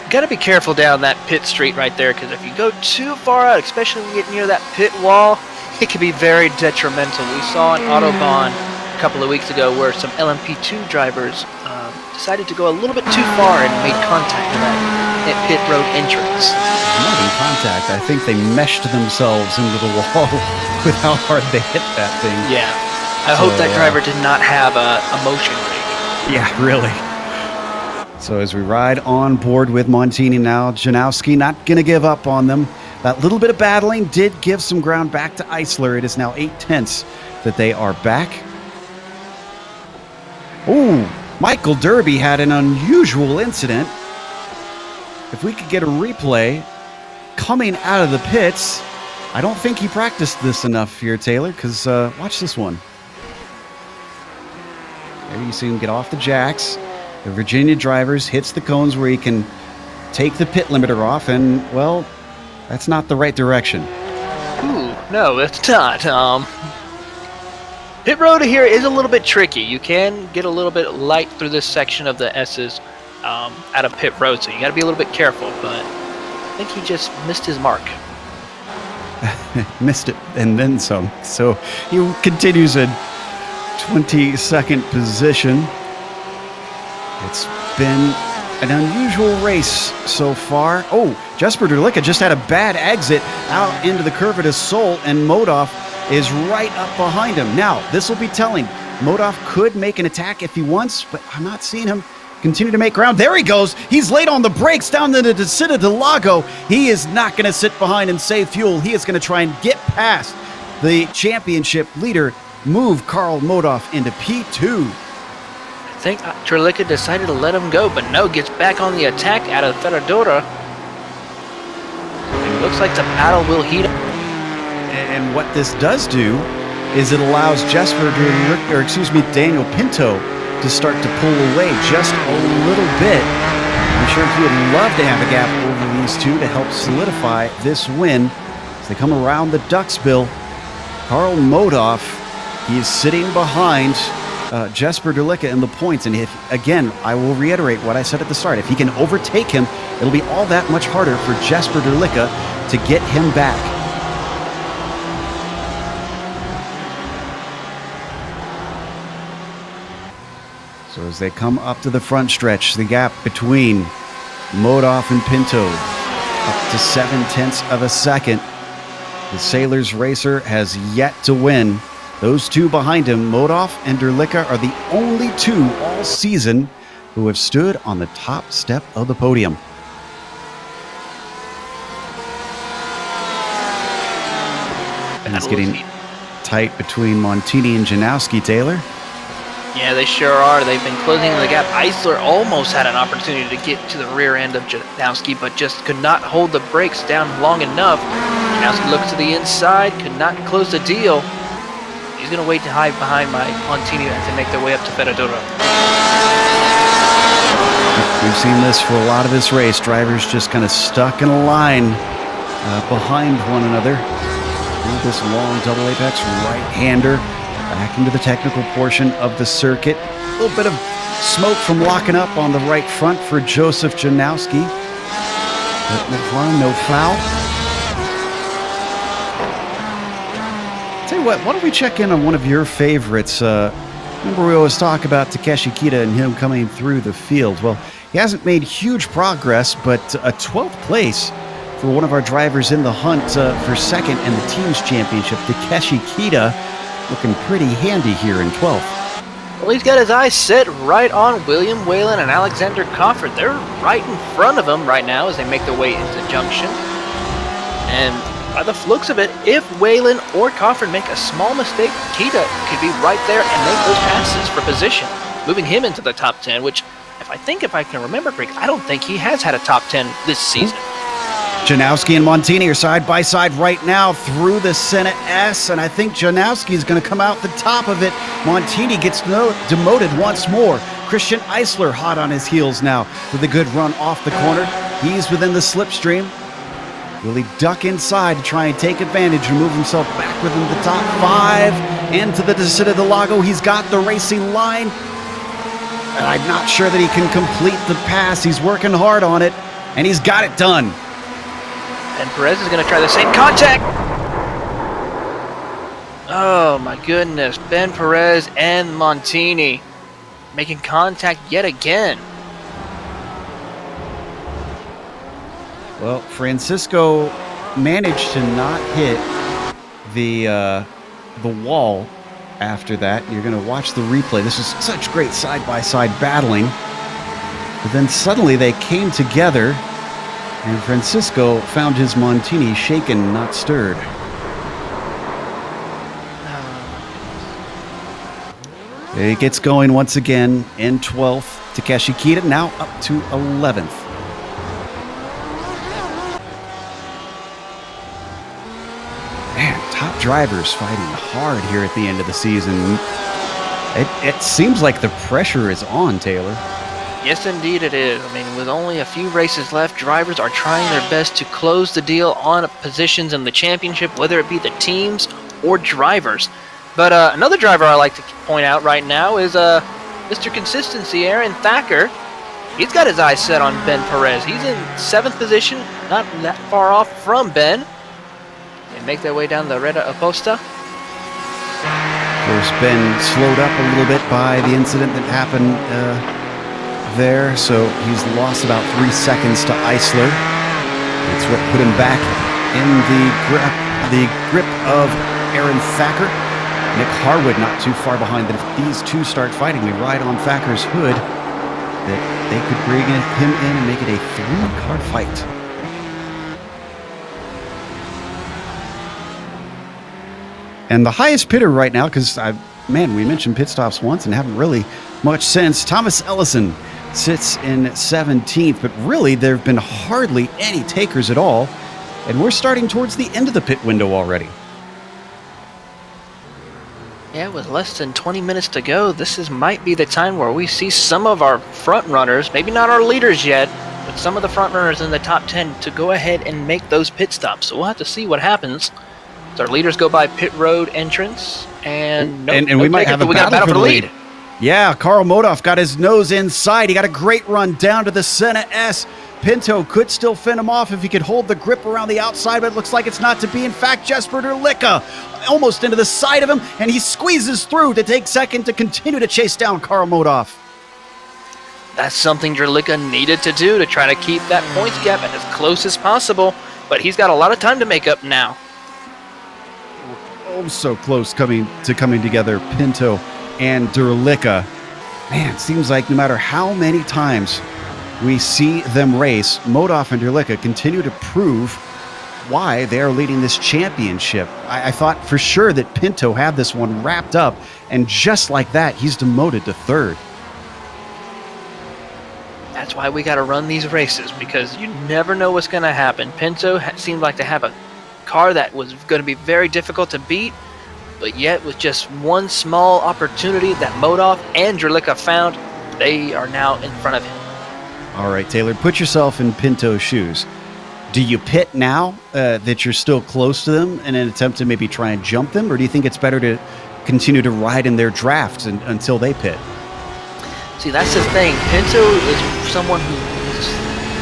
S2: Got to be careful down that pit street right there, because if you go too far out, especially when you get near that pit wall, it can be very detrimental. We saw an Autobahn a couple of weeks ago where some LMP2 drivers decided to go a little bit too far and made contact with that pit road entrance.
S1: Not in contact. I think they meshed themselves into the wall with how hard they hit that thing.
S2: Yeah. I hope that driver did not have a motion rig.
S1: Yeah, really. So as we ride on board with Montini now, Janowski not going to give up on them. That little bit of battling did give some ground back to Eisler. It is now 8/10 that they are back. Ooh, Michael Derby had an unusual incident. If we could get a replay coming out of the pits, I don't think he practiced this enough here, Taylor, because watch this one. There you see him get off the jacks. The Virginia drivers hits the cones where he can take the pit limiter off, and, well, that's not the right direction.
S2: Ooh, no, it's not. Pit road here is a little bit tricky. You can get a little bit light through this section of the S's at a pit road, so you got to be a little bit careful, but I think he just missed his mark.
S1: Missed it and then some. So he continues in 22nd position. It's been an unusual race so far. Oh, Jesper Derlicka just had a bad exit out into the curve at his Sol, and Modoff is right up behind him. Now, this will be telling. Modoff could make an attack if he wants, but I'm not seeing him continue to make ground. There he goes. He's late on the brakes down into the Descida del Lago. He is not going to sit behind and save fuel. He is going to try and get past the championship leader, move Karl Modoff into P2.
S2: I think Derlicka decided to let him go, but no, gets back on the attack out of Ferradura. It looks like the battle will heat up.
S1: And what this does do is it allows Daniel Pinto to start to pull away just a little bit. I'm sure he would love to have a gap over these two to help solidify this win. As they come around the Ducksbill, Karl Modoff, he is sitting behind Jesper Derlicka in the points, and if, again, I will reiterate what I said at the start, if he can overtake him, it'll be all that much harder for Jesper Derlicka to get him back. So as they come up to the front stretch, the gap between Modoff and Pinto up to 0.7 of a second. The Sailors racer has yet to win. Those two behind him, Modoff and Derlicka, are the only two all season who have stood on the top step of the podium. And it's getting tight between Montini and Janowski, Taylor.
S2: Yeah, they sure are. They've been closing the gap. Eisler almost had an opportunity to get to the rear end of Janowski, but just could not hold the brakes down long enough. Janowski looks to the inside, could not close the deal. He's going to wait to hide behind Montini as they make their way up to Ferradura.
S1: We've seen this for a lot of this race. Drivers just kind of stuck in a line behind one another. This long double apex right-hander back into the technical portion of the circuit. A little bit of smoke from locking up on the right front for Joseph Janowski. But no harm, no foul. Tell you what, why don't we check in on one of your favorites? Remember we always talk about Takeshi Kita and him coming through the field. Well, he hasn't made huge progress, but a 12th place for one of our drivers in the hunt for second in the team's championship. Takeshi Kita looking pretty handy here in 12th.
S2: Well, he's got his eyes set right on William Whalen and Alexander Cofford. They're right in front of him right now as they make their way into junction. And by the looks of it, if Whalen or Cofford make a small mistake, Kita could be right there and make those passes for position, moving him into the top 10, which, if I can remember correctly, I don't think he has had a top 10 this season.
S1: Janowski and Montini are side by side right now through the Senna S, and I think Janowski is going to come out the top of it. Montini gets demoted once more. Christian Eisler hot on his heels now with a good run off the corner. He's within the slipstream. Will he duck inside to try and take advantage and move himself back within the top 5 into the Descida del Lago? He's got the racing line, and I'm not sure that he can complete the pass. He's working hard on it, and he's got it done.
S2: And Perez is going to try the same contact. Oh my goodness. Ben Perez and Montini making contact yet again.
S1: Well, Francisco managed to not hit the wall after that. You're going to watch the replay. This is such great side-by-side battling. But then suddenly they came together, and Francisco found his Montini shaken, not stirred. It gets going once again in 12th. Takeshi Kita now up to 11th. Man, top drivers fighting hard here at the end of the season. It seems like the pressure is on, Taylor.
S2: Yes, indeed it is. I mean, with only a few races left, drivers are trying their best to close the deal on positions in the championship, whether it be the teams or drivers. But another driver I like to point out right now is Mr. Consistency, Aaron Thacker. He's got his eyes set on Ben Perez. He's in 7th position, not that far off from Ben. They make their way down the Reta Aposta.
S1: Of course, Ben slowed up a little bit by the incident that happened there, so he's lost about 3 seconds to Eisler. That's what put him back in the grip of Aaron Thacker. Nick Harwood not too far behind, that if these two start fighting, we ride on Thacker's hood, that they could bring him in and make it a 3-car fight. And the highest pitter right now, because man, we mentioned pit stops once and haven't really much since. Thomas Ellison sits in 17th, but really there have been hardly any takers at all, and we're starting towards the end of the pit window already.
S2: Yeah, with less than 20 minutes to go, this might be the time where we see some of our front runners, maybe not our leaders yet, but some of the front runners in the top 10 to go ahead and make those pit stops. So we'll have to see what happens. So our leaders go by pit road entrance, and
S1: we might have a battle for the lead. Yeah, Karl Modolf got his nose inside. He got a great run down to the Senna S. Pinto could still fend him off if he could hold the grip around the outside, but it looks like it's not to be. In fact, Jesper Derlicka almost into the side of him, and he squeezes through to take second to continue to chase down Karl Modolf.
S2: That's something Derlicka needed to do to try to keep that points gap as close as possible, but he's got a lot of time to make up now.
S1: Oh, so close coming together, Pinto and Derlicka. Man, seems like no matter how many times we see them race, Modolf and Derlicka continue to prove why they are leading this championship. I thought for sure that Pinto had this one wrapped up, and just like that, he's demoted to 3rd.
S2: That's why we got to run these races, because you never know what's going to happen. Pinto seemed like to have a car that was going to be very difficult to beat, but yet with just one small opportunity that Modolf and Derlicka found, they are now in front of him.
S1: All right, Taylor, put yourself in Pinto's shoes. Do you pit now that you're still close to them in an attempt to maybe try and jump them, or do you think it's better to continue to ride in their drafts until they pit?
S2: See, that's the thing. Pinto is someone who is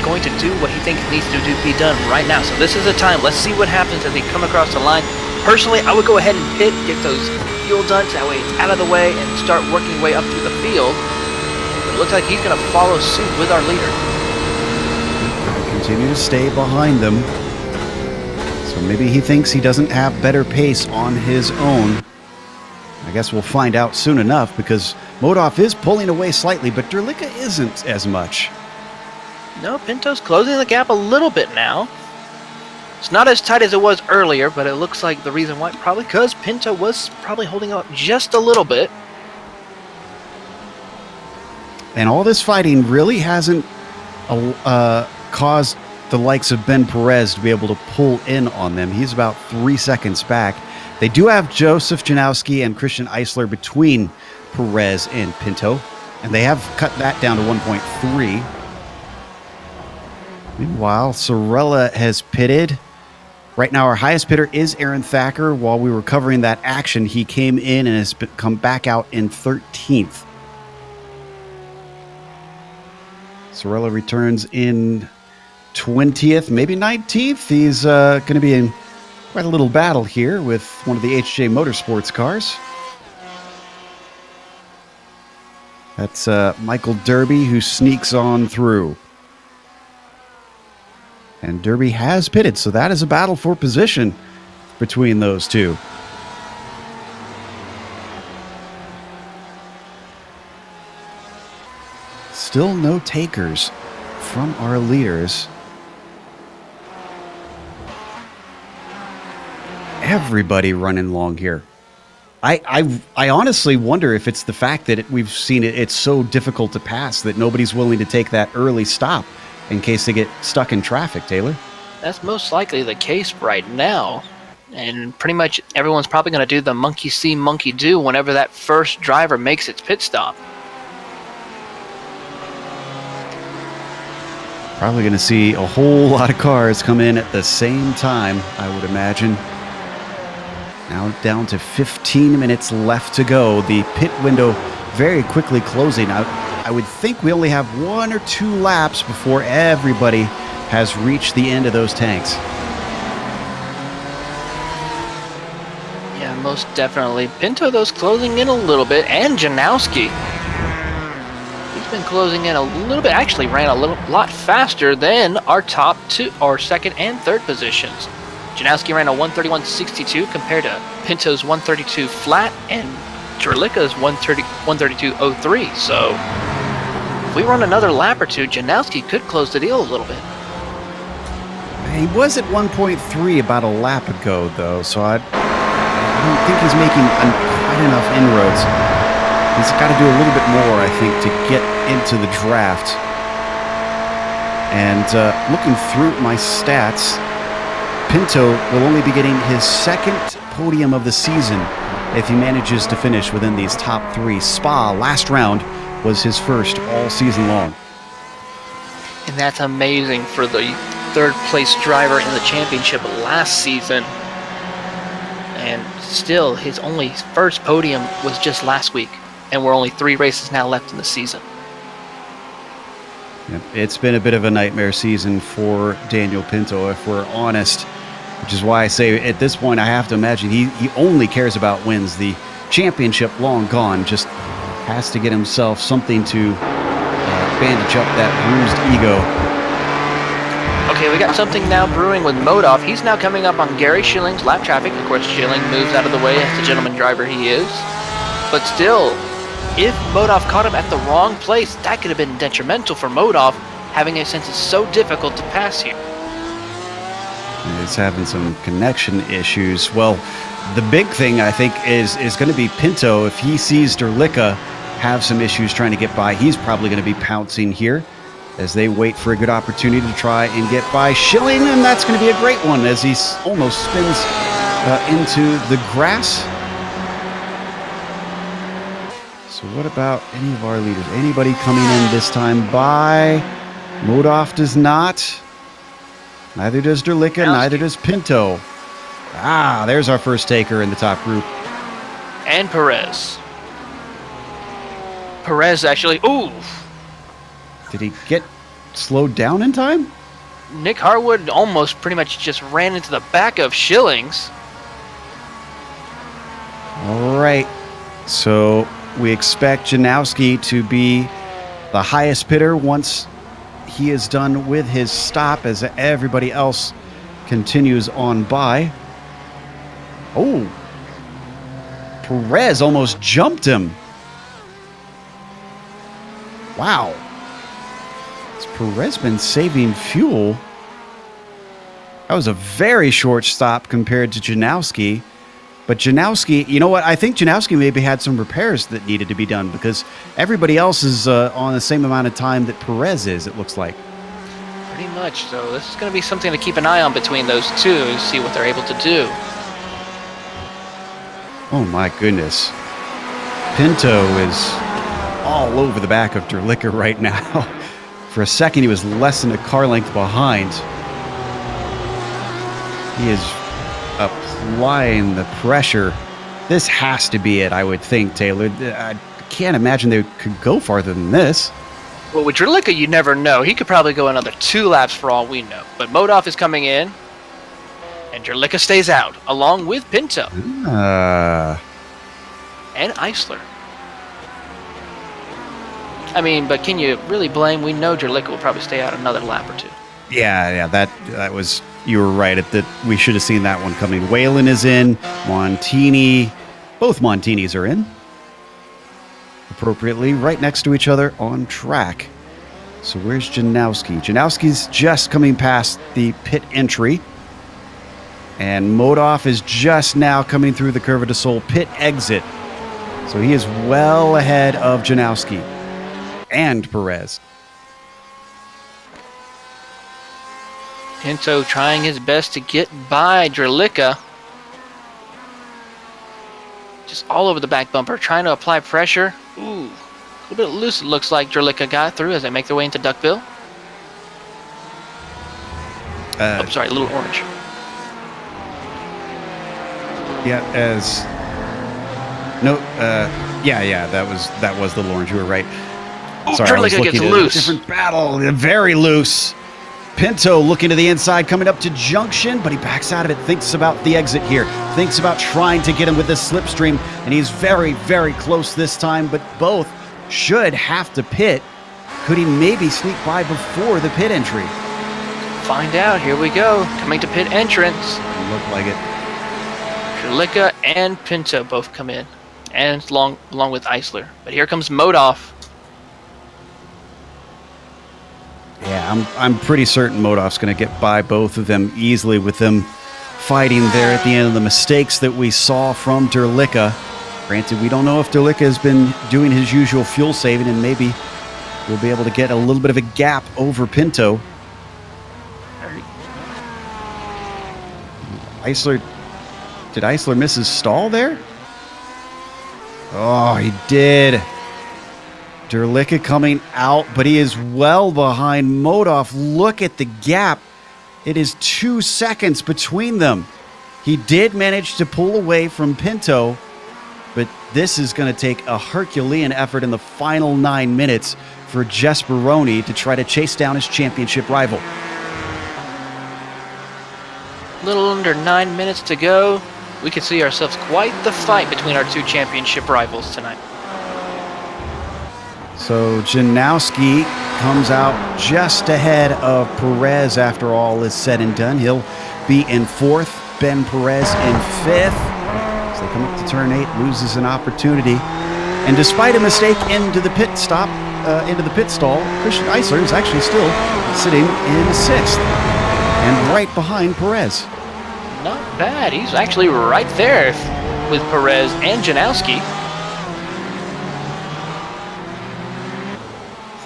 S2: going to do what he thinks needs to be done right now. So this is the time. Let's see what happens as they come across the line. Personally, I would go ahead and pit, get those fuel ducts, that way it's out of the way, and start working way up through the field. It looks like he's going to follow suit with our leader.
S1: Continue to stay behind them. So maybe he thinks he doesn't have better pace on his own. I guess we'll find out soon enough, because Modolf is pulling away slightly, but Derlicka isn't as much.
S2: No, Pinto's closing the gap a little bit now. It's not as tight as it was earlier, but it looks like the reason why, probably because Pinto was probably holding up just a little bit.
S1: And all this fighting really hasn't caused the likes of Ben Perez to be able to pull in on them. He's about 3 seconds back. They do have Joseph Janowski and Christian Eisler between Perez and Pinto, and they have cut that down to 1.3. Meanwhile, Sorella has pitted. Right now, our highest pitter is Aaron Thacker. While we were covering that action, he came in and has come back out in 13th. Sorella returns in 20th, maybe 19th. He's going to be in quite a little battle here with one of the HJ Motorsports cars. That's Michael Derby, who sneaks on through. And Derby has pitted, so that is a battle for position between those two. Still no takers from our leaders. Everybody running long here. I honestly wonder if it's the fact that we've seen it's so difficult to pass that nobody's willing to take that early stop in case they get stuck in traffic, Taylor.
S2: That's most likely the case right now. And pretty much everyone's probably going to do the monkey see, monkey do whenever that first driver makes its pit stop.
S1: Probably going to see a whole lot of cars come in at the same time, I would imagine. Now down to 15 minutes left to go. The pit window very quickly closing. I would think we only have 1 or 2 laps before everybody has reached the end of those tanks.
S2: Yeah, most definitely. Pinto, though's closing in a little bit, and Janowski. He's been closing in a little bit. Actually ran a lot faster than our top two, our second and third positions. Janowski ran a 131.62 compared to Pinto's 132 flat and Jerlicka's 132.03. So if we run another lap or two, Janowski could close the deal a little bit.
S1: He was at 1.3 about a lap ago, though, so I don't think he's making quite enough inroads. He's got to do a little bit more, I think, to get into the draft. And looking through my stats, Pinto will only be getting his second podium of the season if he manages to finish within these top 3. Spa, last round, was his first all season long.
S2: And that's amazing for the third place driver in the championship last season. And still, his only first podium was just last week. And we're only 3 races now left in the season.
S1: Yep, it's been a bit of a nightmare season for Daniel Pinto, if we're honest. Which is why I say at this point I have to imagine he only cares about wins. The championship long gone, just has to get himself something to bandage up that bruised ego.
S2: Okay, we got something now brewing with Modov. He's now coming up on Gary Schilling's lap traffic. Of course, Schilling moves out of the way as the gentleman driver he is. But still, if Modov caught him at the wrong place, that could have been detrimental for Modov, having a sense it's so difficult to pass here.
S1: He's having some connection issues. Well, the big thing, I think, is going to be Pinto. If he sees Jerlicka have some issues trying to get by, he's probably going to be pouncing here as they wait for a good opportunity to try and get by Schilling, and that's going to be a great one as he almost spins into the grass. So what about any of our leaders? Anybody coming in this time by? Modov does not. Neither does Jerlicka, neither does Pinto. Ah, there's our first taker in the top group.
S2: And Perez. Perez actually, ooh.
S1: Did he get slowed down in time?
S2: Nick Harwood almost pretty much just ran into the back of Schilling's.
S1: All right. So we expect Janowski to be the highest pitter once he is done with his stop as everybody else continues on by. Oh, Perez almost jumped him. Wow. Has Perez been saving fuel? That was a very short stop compared to Janowski. But Janowski, you know what? I think Janowski maybe had some repairs that needed to be done because everybody else is on the same amount of time that Perez is, it looks like.
S2: Pretty much. So this is going to be something to keep an eye on between those two and see what they're able to do.
S1: Oh my goodness. Pinto is all over the back of Jerlicka right now. For a second, he was less than a car length behind. He is applying the pressure. This has to be it, I would think, Taylor. I can't imagine they could go farther than this.
S2: Well, with Jerlicka, you never know. He could probably go another 2 laps for all we know. But Modov is coming in, and Jerlicka stays out, along with Pinto. And Eisler. I mean, but can you really blame? We know Jerlicka will probably stay out another lap or 2.
S1: Yeah, that was... You were right. We should have seen that one coming. Whalen is in. Montini. Both Montinis are in. Appropriately right next to each other on track. So where's Janowski? Janowski's just coming past the pit entry. And Modoff is just now coming through the Curva de Sol pit exit. So he is well ahead of Janowski and Perez.
S2: Pinto trying his best to get by Drlica. Just all over the back bumper, trying to apply pressure. Ooh, a little bit loose it looks like Drlica got through as they make their way into Duckville. Oh, sorry, a little orange.
S1: Yeah, that was the orange. You were right.
S2: Ooh,
S1: Sorry, I was
S2: Drlica
S1: looking
S2: gets
S1: at
S2: loose.
S1: a different battle. Very loose. Pinto looking to the inside, coming up to junction, but he backs out of it. Thinks about the exit here. Thinks about trying to get him with this slipstream, and he's very, very close this time. But both should have to pit. Could he maybe sneak by before the pit entry?
S2: Find out. Here we go. Coming to pit entrance.
S1: Look like it.
S2: Drlica and Pinto both come in, and along with Eisler. But here comes Modoff.
S1: Yeah, I'm pretty certain Modoff's going to get by both of them easily with them fighting there at the end of the mistakes that we saw from Drlica. Granted, we don't know if Drlica has been doing his usual fuel saving, and maybe we'll be able to get a little bit of a gap over Pinto. Did Eisler miss his stall there? Oh, he did. Drlica coming out, but he is well behind Modoff. Look at the gap. It is 2 seconds between them. He did manage to pull away from Pinto, but this is going to take a Herculean effort in the final 9 minutes for Jesperoni to try to chase down his championship rival.
S2: Little under 9 minutes to go. We can see ourselves quite the fight between our two championship rivals tonight.
S1: So Janowski comes out just ahead of Perez after all is said and done. He'll be in 4th, Ben Perez in 5th. As they come up to turn 8, loses an opportunity. And despite a mistake into the pit stop, into the pit stall, Christian Eisler is actually still sitting in 6th and right behind Perez.
S2: Not bad. He's actually right there with Perez and Janowski.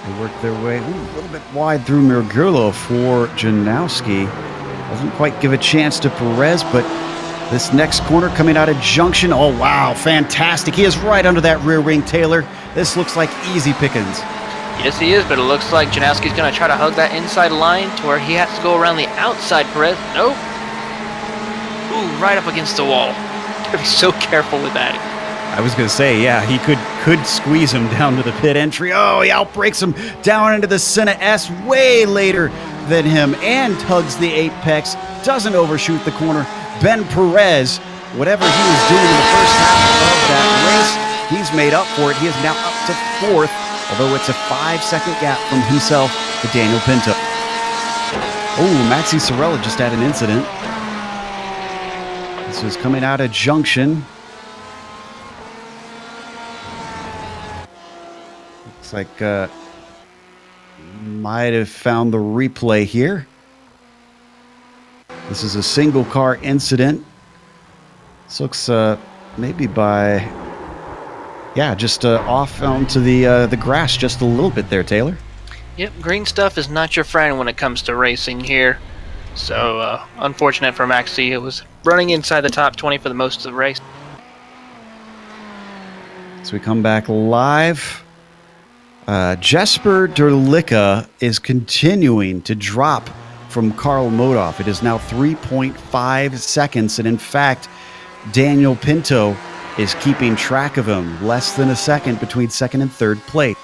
S1: They work their way a little bit wide through Mirgullo for Janowski. Doesn't quite give a chance to Perez, but this next corner coming out of junction. Oh, wow, fantastic. He is right under that rear wing, Taylor. This looks like easy pickings.
S2: Yes, he is, but it looks like Janowski's going to try to hug that inside line to where he has to go around the outside, Perez. Nope. Ooh, right up against the wall. Gotta be so careful with that.
S1: I was going to say, yeah, he could squeeze him down to the pit entry. Oh, he outbreaks him down into the Senna S way later than him and tugs the apex. Doesn't overshoot the corner. Ben Perez, whatever he was doing in the first half of that race, he's made up for it. He is now up to 4th, although it's a 5-second gap from himself to Daniel Pinto. Oh, Maxi Sorella just had an incident. This is coming out of junction. Looks like might have found the replay here. This is a single car incident. This looks maybe by, yeah, just off onto the grass just a little bit there, Taylor.
S2: Yep, green stuff is not your friend when it comes to racing here. So, unfortunate for Maxi. It was running inside the top 20 for the most of the race.
S1: So we come back live. Jesper Drlica is continuing to drop from Karl Modoff. It is now 3.5 seconds, and in fact, Daniel Pinto is keeping track of him. Less than a second between 2nd and 3rd place.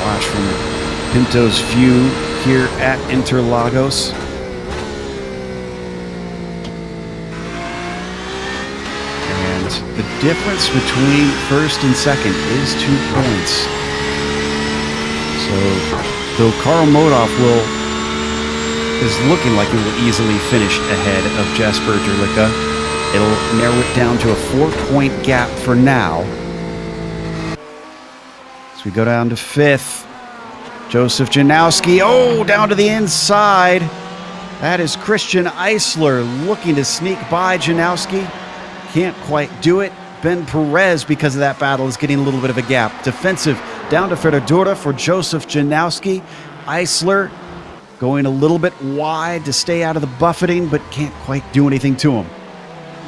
S1: Watch from Pinto's view here at Interlagos. And the difference between 1st and 2nd is 2 points. So, though Karl Modoff is looking like he will easily finish ahead of Jesper Drlica, It'll narrow it down to a 4-point gap for now. As we go down to 5th, Joseph Janowski, down to the inside. That is Christian Eisler looking to sneak by Janowski. Can't quite do it. Ben Perez, because of that battle, is getting a little bit of a gap. Defensive down to Ferradura for Joseph Janowski. Eisler going a little bit wide to stay out of the buffeting, but can't quite do anything to him.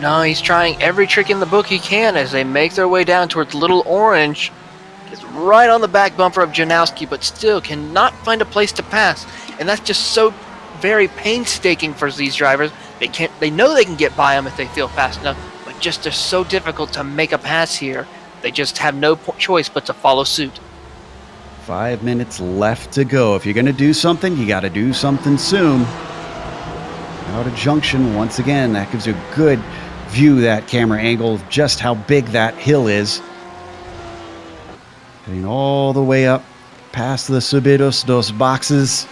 S2: No, he's trying every trick in the book he can as they make their way down towards Little Orange. Gets right on the back bumper of Janowski, but still cannot find a place to pass. And that's just so very painstaking for these drivers. They know they can get by him if they feel fast enough, but just they're so difficult to make a pass here. They just have no choice but to follow suit.
S1: 5 minutes left to go. If you're going to do something, you got to do something soon. Out of junction once again. That gives you a good view, that camera angle, of just how big that hill is. Heading all the way up past the Subidos dos Boxes.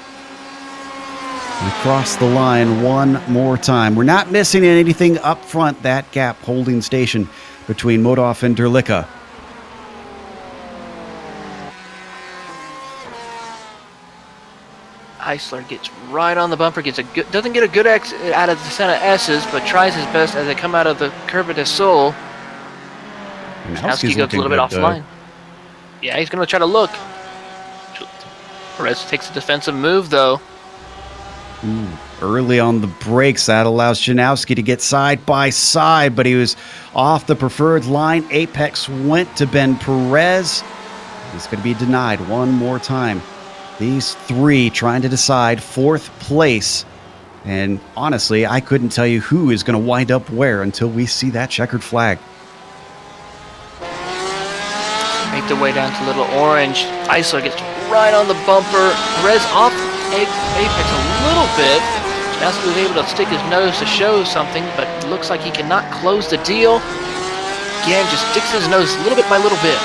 S1: And across the line one more time. We're not missing anything up front. That gap holding station between Modov and Derlicka.
S2: Eisler gets right on the bumper, doesn't get a good exit out of the Senna S's, but tries his best as they come out of the Curva del Sol. Janowski goes a little bit offline. Yeah, he's going to try to look. Perez takes a defensive move, though.
S1: Early on the brakes, that allows Janowski to get side by side, but he was off the preferred line. Apex went to Ben Perez. He's going to be denied one more time. These three trying to decide 4th place. And honestly, I couldn't tell you who is going to wind up where until we see that checkered flag.
S2: Make their way down to Little Orange. Eisler gets right on the bumper. Perez off Apex a little bit. Janowski was able to stick his nose to show something, but it looks like he cannot close the deal. Again, just sticks his nose little bit by little bit.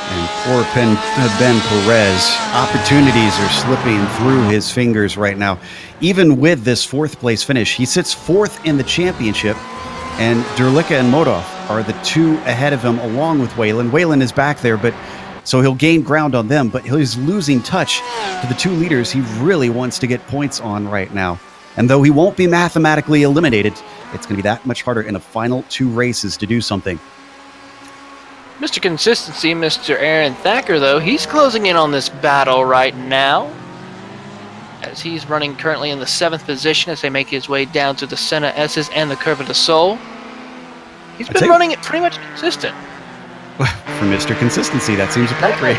S1: And poor Ben Perez, opportunities are slipping through his fingers right now. Even with this 4th place finish, he sits 4th in the championship, and Derlicka and Modov are the 2 ahead of him, along with Whalen. Whalen is back there, but so he'll gain ground on them, but he's losing touch to the 2 leaders he really wants to get points on right now. And though he won't be mathematically eliminated, it's going to be that much harder in the final 2 races to do something.
S2: Mr. Consistency, Mr. Aaron Thacker, though, he's closing in on this battle right now, as he's running currently in the 7th position as they make his way down to the Senna S's and the Curva del Sol. He's been running it pretty much consistent.
S1: For Mr. Consistency, that seems appropriate.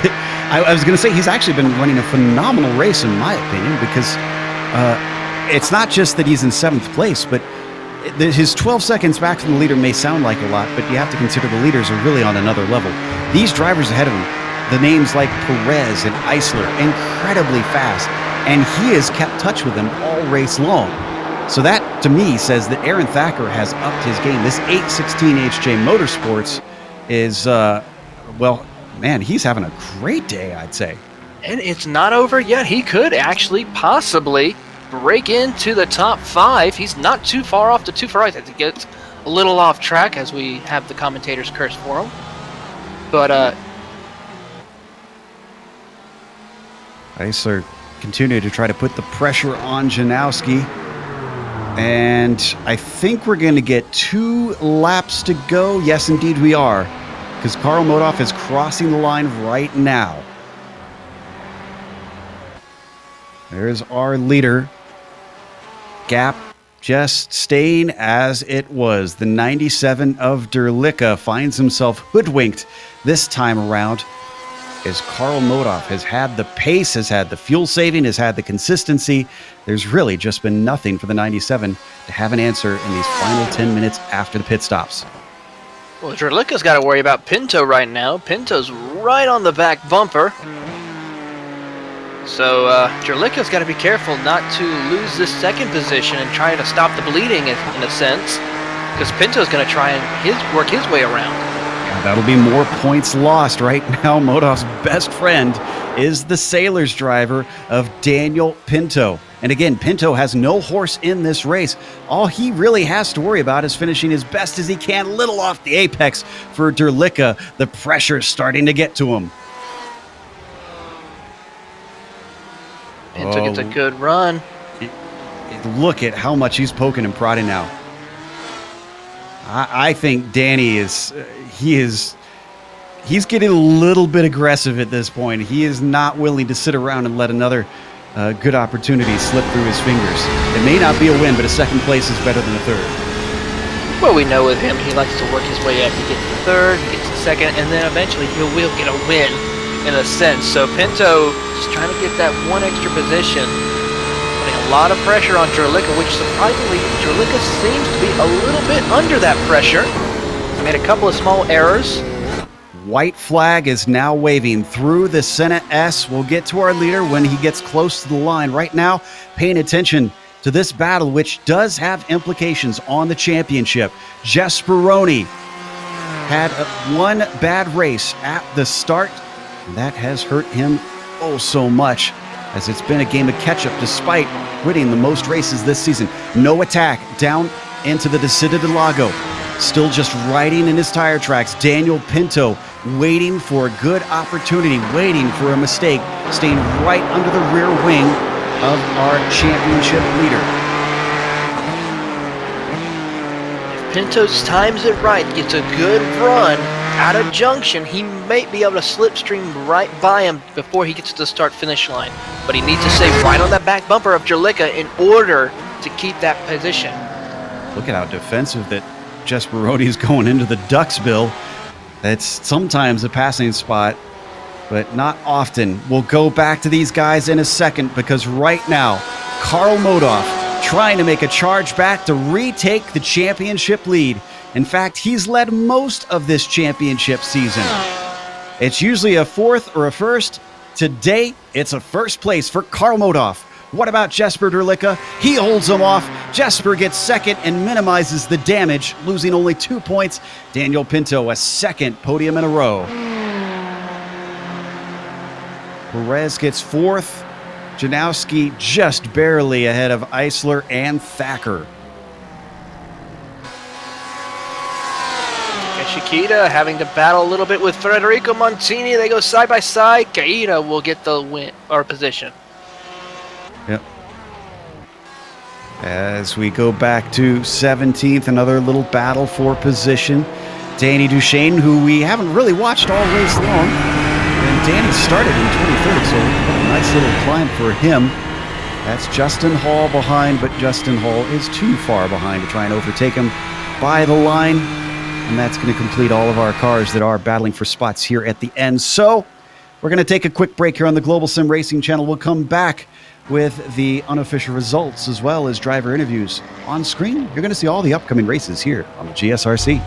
S1: I was going to say, he's actually been running a phenomenal race, in my opinion, because it's not just that he's in 7th place, but his 12 seconds back from the leader may sound like a lot, but you have to consider the leaders are really on another level. These drivers ahead of him, the names like Perez and Eisler, incredibly fast, and he has kept touch with them all race long. So that, to me, says that Aaron Thacker has upped his game. This 816 HJ Motorsports is, well, man, he's having a great day, I'd say.
S2: And it's not over yet. He could actually possibly break into the top 5. He's not too far off the 2 for right. It gets a little off track as we have the commentators curse for him. But
S1: Eisler continue to try to put the pressure on Janowski. And I think we're going to get 2 laps to go. Yes, indeed we are. Because Karl Modov is crossing the line right now. There's our leader. Gap just staying as it was. The 97 of Derlicka finds himself hoodwinked this time around, as Karl Modov has had the pace, has had the fuel saving, has had the consistency. There's really just been nothing for the 97 to have an answer in these final 10 minutes after the pit stops.
S2: Well, Derlicka's got to worry about Pinto right now. Pinto's right on the back bumper. So Derlicka's got to be careful not to lose this 2nd position and try to stop the bleeding in a sense, because Pinto's going to try and work his way around.
S1: Yeah, that'll be more points lost. Right now, Modov's best friend is the Sailors driver of Daniel Pinto. And again, Pinto has no horse in this race. All he really has to worry about is finishing as best as he can, a little off the apex for Derlicka. The pressure's starting to get to him.
S2: Pinto gets a good run.
S1: Look at how much he's poking and prodding now. I think Danny is, he's getting a little bit aggressive at this point. He is not willing to sit around and let another good opportunity slip through his fingers. It may not be a win, but a second place is better than a third.
S2: Well, we know with him, he likes to work his way up. He gets the third, he gets the second, and then eventually he will get a win, in a sense. So Pinto just trying to get that one extra position, putting a lot of pressure on Derlicka, which surprisingly, Derlicka seems to be a little bit under that pressure. He made a couple of small errors.
S1: White flag is now waving through the Senna S. We'll get to our leader when he gets close to the line. Right now, paying attention to this battle, which does have implications on the championship. Jesperoni had one bad race at the start. And that has hurt him oh so much, as it's been a game of catch-up despite winning the most races this season. No attack down into the Descida del Lago. Still just riding in his tire tracks. Daniel Pinto waiting for a good opportunity, waiting for a mistake, staying right under the rear wing of our championship leader.
S2: If Pinto times it right, gets a good run out of junction, he may be able to slipstream right by him before he gets to the start-finish line. But he needs to stay right on that back bumper of Derlicka in order to keep that position.
S1: Look at how defensive that Jesperoni's going into the duck's bill. That's sometimes a passing spot, but not often. We'll go back to these guys in a second, because right now, Karl Modoff trying to make a charge back to retake the championship lead. In fact, he's led most of this championship season. It's usually a fourth or a first. Today, it's a first place for Karl Modoff. What about Jesper Derlicka? He holds him off. Jesper gets second and minimizes the damage, losing only 2 points. Daniel Pinto, a second podium in a row. Perez gets fourth. Janowski just barely ahead of Eisler and Thacker.
S2: Shikita having to battle a little bit with Federico Montini. They go side by side. Kaida will get the win or position.
S1: Yep. As we go back to 17th, another little battle for position. Danny Duchesne, who we haven't really watched all race long. And Danny started in 23rd, so what a nice little climb for him. That's Justin Hall behind, but Justin Hall is too far behind to try and overtake him by the line. And that's going to complete all of our cars that are battling for spots here at the end. So we're going to take a quick break here on the Global Sim Racing Channel. We'll come back with the unofficial results as well as driver interviews. On screen, you're going to see all the upcoming races here on the GSRC.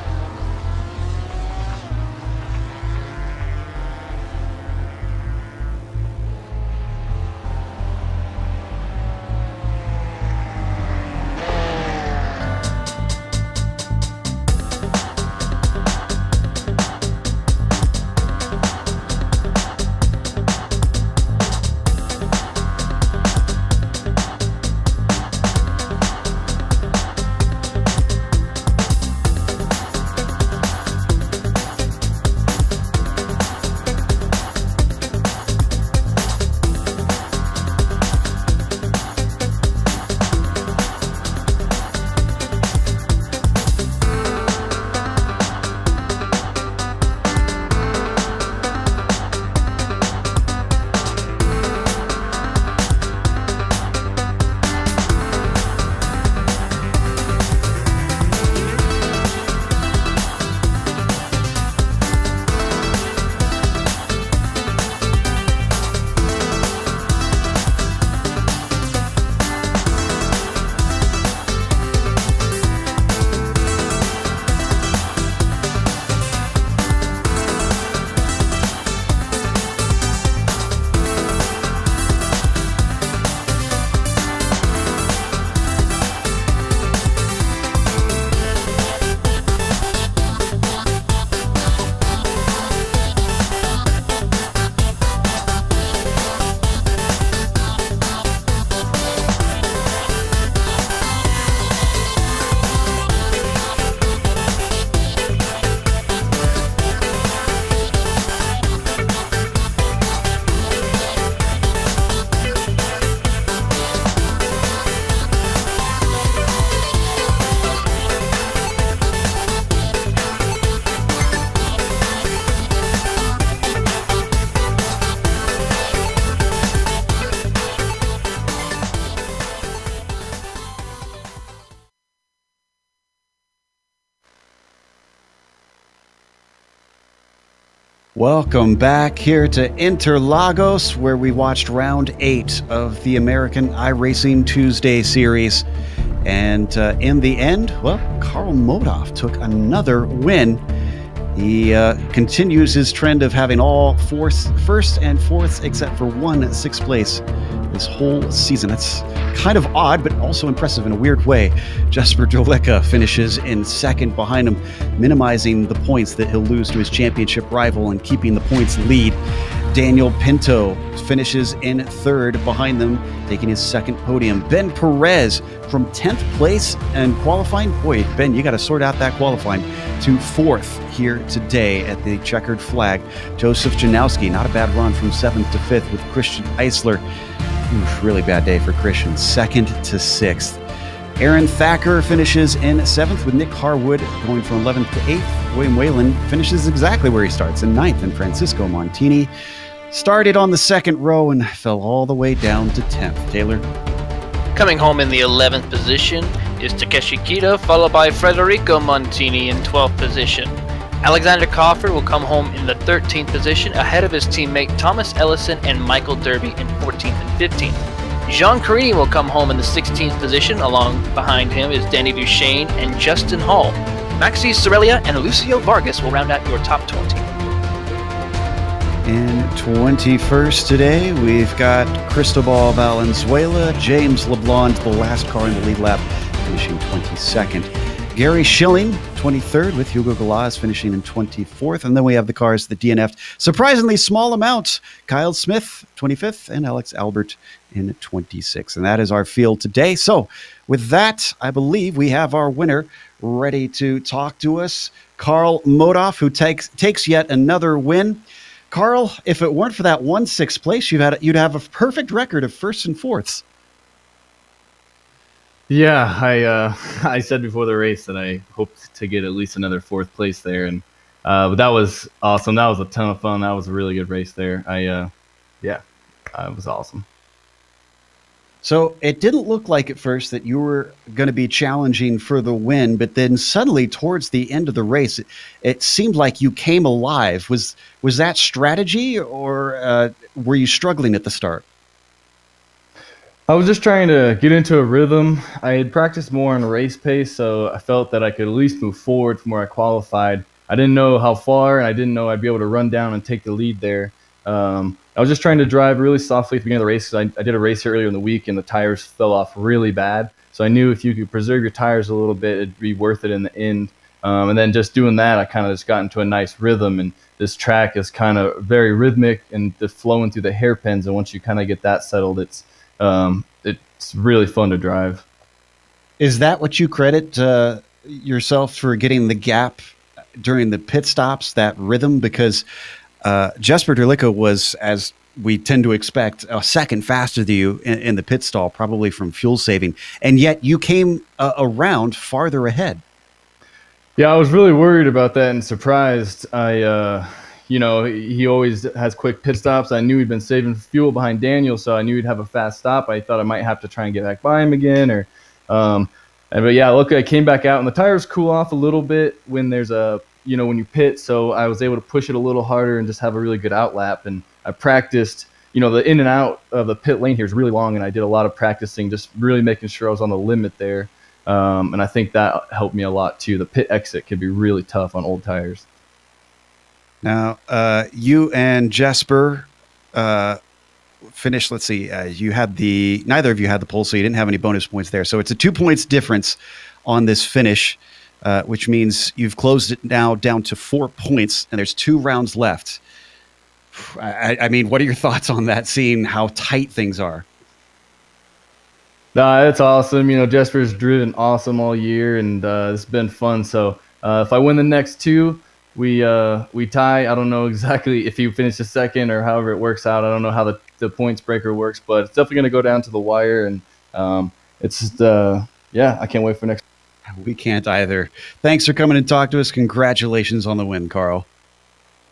S1: Welcome back here to Interlagos, where we watched round 8 of the American iRacing Tuesday series. And in the end, well, Karl Modhoff took another win. He continues his trend of having all first and fourths except for one sixth place this whole season. That's kind of odd, but also impressive in a weird way. Jesper Delica finishes in second behind him, minimizing the points that he'll lose to his championship rival and keeping the points lead. Daniel Pinto finishes in third behind them, taking his second podium. Ben Perez from 10th place and qualifying. Boy, Ben, you got to sort out that qualifying, to fourth here today at the checkered flag. Joseph Janowski, not a bad run, from 7th to 5th with Christian Eisler. Oof, really bad day for Christian, 2nd to 6th. Aaron Thacker finishes in 7th with Nick Harwood going from 11th to 8th. William Whalen finishes exactly where he starts, in 9th, and Francisco Montini started on the second row and fell all the way down to 10th. Taylor?
S2: Coming home in the 11th position is Takeshi Kita, followed by Federico Montini in 12th position. Alexander Coffer will come home in the 13th position, ahead of his teammate Thomas Ellison and Michael Derby in 14th and 15th. Jean Carini will come home in the 16th position. Along behind him is Danny Duchesne and Justin Hall. Maxi Sorelia and Lucio Vargas will round out your top 20.
S1: In 21st today, we've got Cristobal Valenzuela, James LeBlanc, the last car in the lead lap, finishing 22nd. Gary Schilling, 23rd, with Hugo Galaz finishing in 24th. And then we have the cars that DNF'd surprisingly small amounts. Kyle Smith, 25th, and Alex Albert in 26th. And that is our field today. So with that, I believe we have our winner ready to talk to us. Karl Modhoff, who takes yet another win. Karl, if it weren't for that 1/6 place, you'd have a perfect record of firsts and fourths.
S3: Yeah, I said before the race that I hoped to get at least another 4th place there, and but that was awesome. That was a ton of fun. That was a really good race there. It was awesome.
S1: So it didn't look like at first that you were going to be challenging for the win, but then suddenly towards the end of the race, it seemed like you came alive. Was that strategy, or were you struggling at the start?
S3: I was just trying to get into a rhythm. I had practiced more on race pace, so I felt that I could at least move forward from where I qualified. I didn't know how far, and I didn't know I'd be able to run down and take the lead there. I was just trying to drive really softly at the beginning of the race, because I did a race earlier in the week, and the tires fell off really bad. So I knew if you could preserve your tires a little bit, it'd be worth it in the end. And then just doing that, I kind of just got into a nice rhythm, and this track is kind of very rhythmic and just flowing through the hairpins, and once you kind of get that settled, it's really fun to drive.
S1: Is that what you credit yourself for getting the gap during the pit stops, that rhythm? Because Jesper Delica was, as we tend to expect, a second faster than you in the pit stall, probably from fuel saving, and yet you came around farther ahead.
S3: Yeah, I was really worried about that and surprised. He always has quick pit stops. I knew he'd been saving fuel behind Daniel, so I knew he'd have a fast stop. I thought I might have to try and get back by him again, but yeah, look, I came back out, and the tires cool off a little bit when there's when you pit, so I was able to push it a little harder and just have a really good outlap. And I practiced, the in and out of the pit lane here is really long, and I did a lot of practicing, just really making sure I was on the limit there. And I think that helped me a lot too. The pit exit can be really tough on old tires.
S1: Now, you and Jesper finished, let's see, neither of you had the pole, so you didn't have any bonus points there. So it's a 2 points difference on this finish, which means you've closed it now down to 4 points, and there's 2 rounds left. I mean, what are your thoughts on that, seeing how tight things are?
S3: It's awesome. Jesper's driven awesome all year, and it's been fun. So if I win the next 2, we tie. I don't know exactly if he finishes second or however it works out. I don't know how the points breaker works, but it's definitely going to go down to the wire. And it's just, I can't wait for next.
S1: We can't either. Thanks for coming and talk to us. Congratulations on the win, Karl.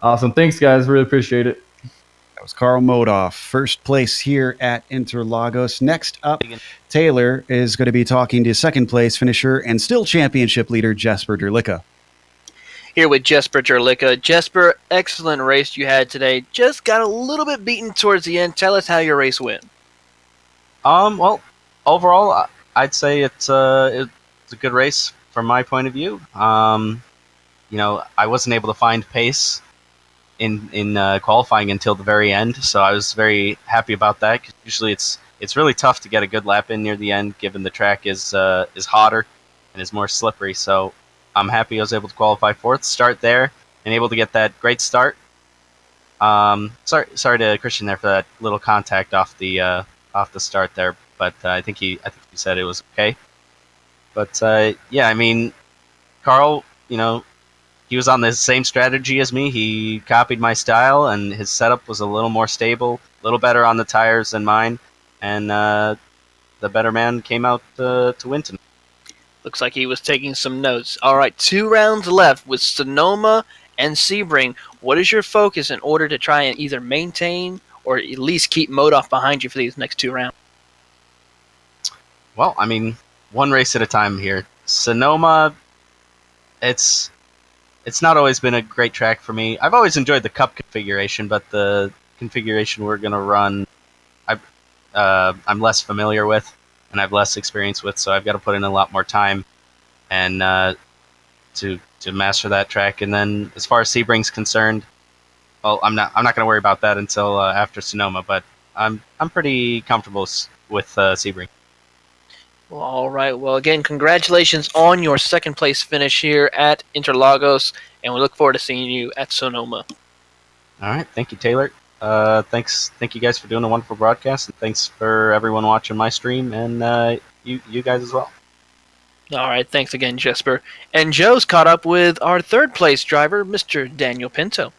S3: Awesome. Thanks, guys. Really appreciate it.
S1: That was Karl Modhoff, first place here at Interlagos. Next up, Taylor is going to be talking to second place finisher and still championship leader Jesper Delica.
S2: here with Jesper Jerlicka. Jesper, excellent race you had today. Just got a little bit beaten towards the end. Tell us how your race went.
S4: Well, overall, I'd say it's a good race from my point of view. I wasn't able to find pace in qualifying until the very end, so I was very happy about that. 'Cause usually, it's really tough to get a good lap in near the end, given the track is hotter and is more slippery. So I'm happy I was able to qualify fourth, start there, and able to get that great start. Sorry to Christian there for that little contact off the start there, but I think he said it was okay. But yeah, I mean, Carl, he was on the same strategy as me. He copied my style, and his setup was a little more stable, a little better on the tires than mine, and the better man came out to win tonight.
S2: Looks like he was taking some notes. All right, 2 rounds left with Sonoma and Sebring. What is your focus in order to try and either maintain or at least keep Modoff behind you for these next 2 rounds?
S4: Well, I mean, one race at a time here. Sonoma, it's not always been a great track for me. I've always enjoyed the Cup configuration, but the configuration we're going to run, I'm less familiar with, and I have less experience with, so I've got to put in a lot more time and to master that track. And then as far as Sebring's concerned, well, I'm not going to worry about that until after Sonoma, but I'm pretty comfortable with Sebring.
S2: Well, all right. Well, again, congratulations on your second place finish here at Interlagos, and we look forward to seeing you at Sonoma.
S4: All right. Thank you, Taylor. Thank you guys for doing a wonderful broadcast, and thanks for everyone watching my stream, and you guys as well.
S2: All right. Thanks again, Jesper. And Joe's caught up with our third place driver, Mr. Daniel Pinto.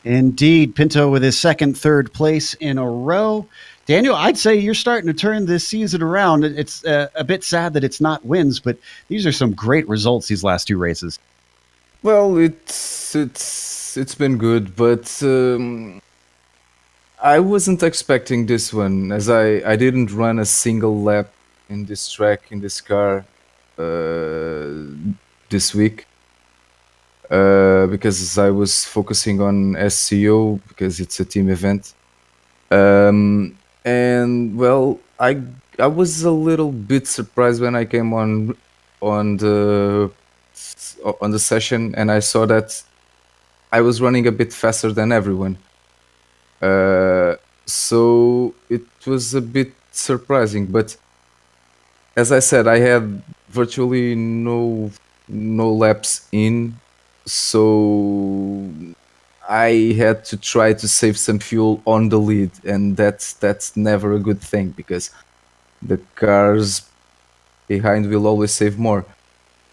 S1: Indeed, Pinto with his third place in a row. Daniel, I'd say you're starting to turn this season around. It's a bit sad that it's not wins, but these are some great results these last 2 races.
S5: Well, it's been good, but I wasn't expecting this one, as I didn't run a single lap in this track, in this car this week, because I was focusing on SCO, because it's a team event. And well, I was a little bit surprised when I came on the session, and I saw that I was running a bit faster than everyone. So it was a bit surprising, but as I said, I had virtually no laps in, so I had to try to save some fuel on the lead, and that's never a good thing, because the cars behind will always save more.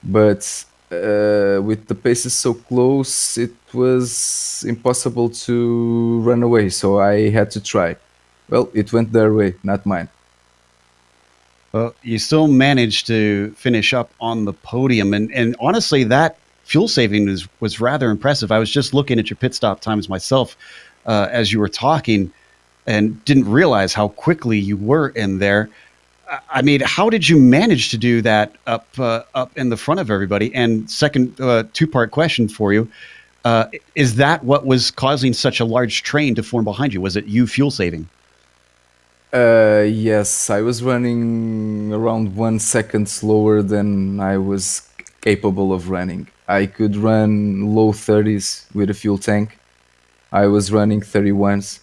S5: But with the paces so close, it was impossible to run away, so I had to try. Well, it went their way, not mine.
S1: Well, you still managed to finish up on the podium, and honestly, that fuel saving was rather impressive. I was just looking at your pit stop times myself as you were talking, and didn't realize how quickly you were in there. I mean, how did you manage to do that up in the front of everybody? And second, 2-part question for you: is that what was causing such a large train to form behind you? Was it you fuel saving?
S5: Yes, I was running around 1 second slower than I was capable of running. I could run low 30s with a fuel tank. I was running 31s,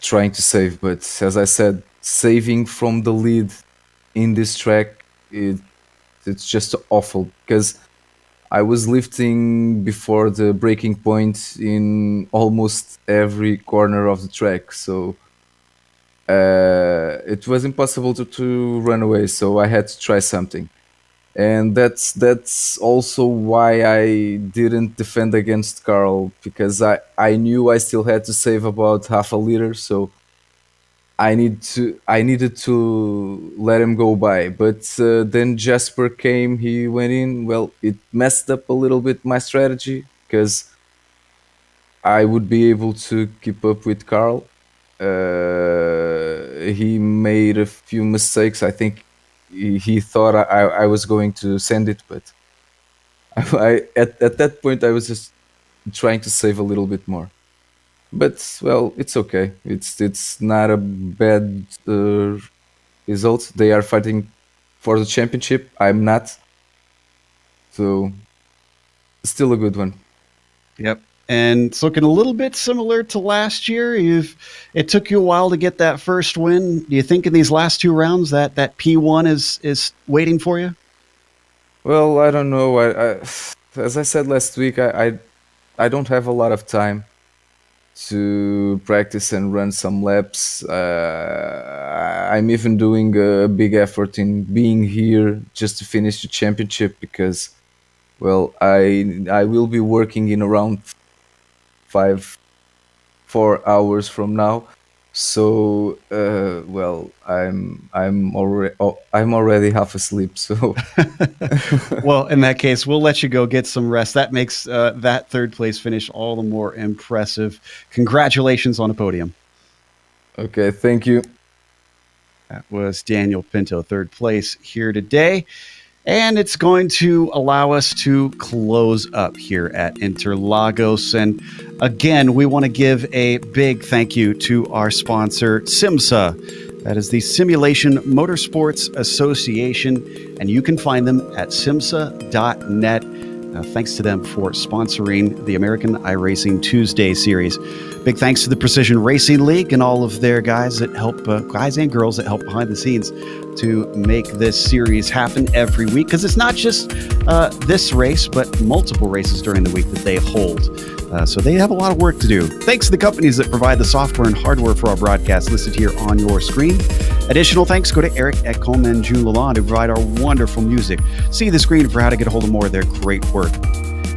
S5: trying to save, but as I said, saving from the lead in this track, it's just awful, because I was lifting before the braking point in almost every corner of the track, so it was impossible to run away, so I had to try something. And that's also why I didn't defend against Carl, because I knew I still had to save about half a liter, so I needed to let him go by. But then Jasper came, he went in. Well, it messed up a little bit my strategy, because I would be able to keep up with Carl. He made a few mistakes. I think he thought I was going to send it, but At that point I was just trying to save a little bit more. But well, it's okay. It's not a bad result. They are fighting for the championship. I'm not. So still a good one.
S1: Yep. And it's looking a little bit similar to last year. It took you a while to get that first win. Do you think in these last two rounds that P1 is waiting for you?
S5: Well, I don't know. As I said last week, I don't have a lot of time to practice and run some laps. I'm even doing a big effort in being here just to finish the championship because, well, I will be working in around 4 hours from now. So well, I'm already half asleep. So
S1: well, in that case, we'll let you go get some rest. That makes that third place finish all the more impressive. Congratulations on the podium.
S5: Okay, thank you.
S1: That was Daniel Pinto, third place here today. And it's going to allow us to close up here at Interlagos. And again, we want to give a big thank you to our sponsor, SIMMSA. That is the Simulation Motorsports Association. And you can find them at SIMMSA.net. Thanks to them for sponsoring the American iRacing Tuesday series. Big thanks to the Precision Racing League and all of their guys that help, guys and girls that help behind the scenes to make this series happen every week. Because it's not just this race, but multiple races during the week that they hold. So they have a lot of work to do. Thanks to the companies that provide the software and hardware for our broadcast listed here on your screen. Additional thanks go to Eric Ekholm and June Lalonde who provide our wonderful music. See the screen for how to get a hold of more of their great work.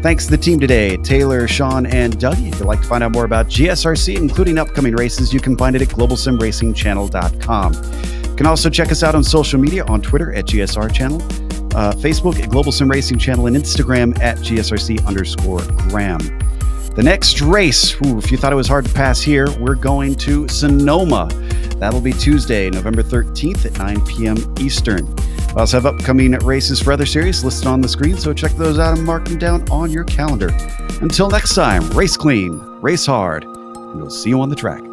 S1: Thanks to the team today, Taylor, Sean, and Doug. If you'd like to find out more about GSRC, including upcoming races, you can find it at globalsimracingchannel.com. You can also check us out on social media on Twitter at GSR Channel, Facebook at Global Sim Racing Channel, and Instagram at GSRC_Graham. The next race, if you thought it was hard to pass here, we're going to Sonoma. That'll be Tuesday, November 13th at 9 p.m. Eastern. We also have upcoming races for other series listed on the screen, so check those out and mark them down on your calendar. Until next time, race clean, race hard, and we'll see you on the track.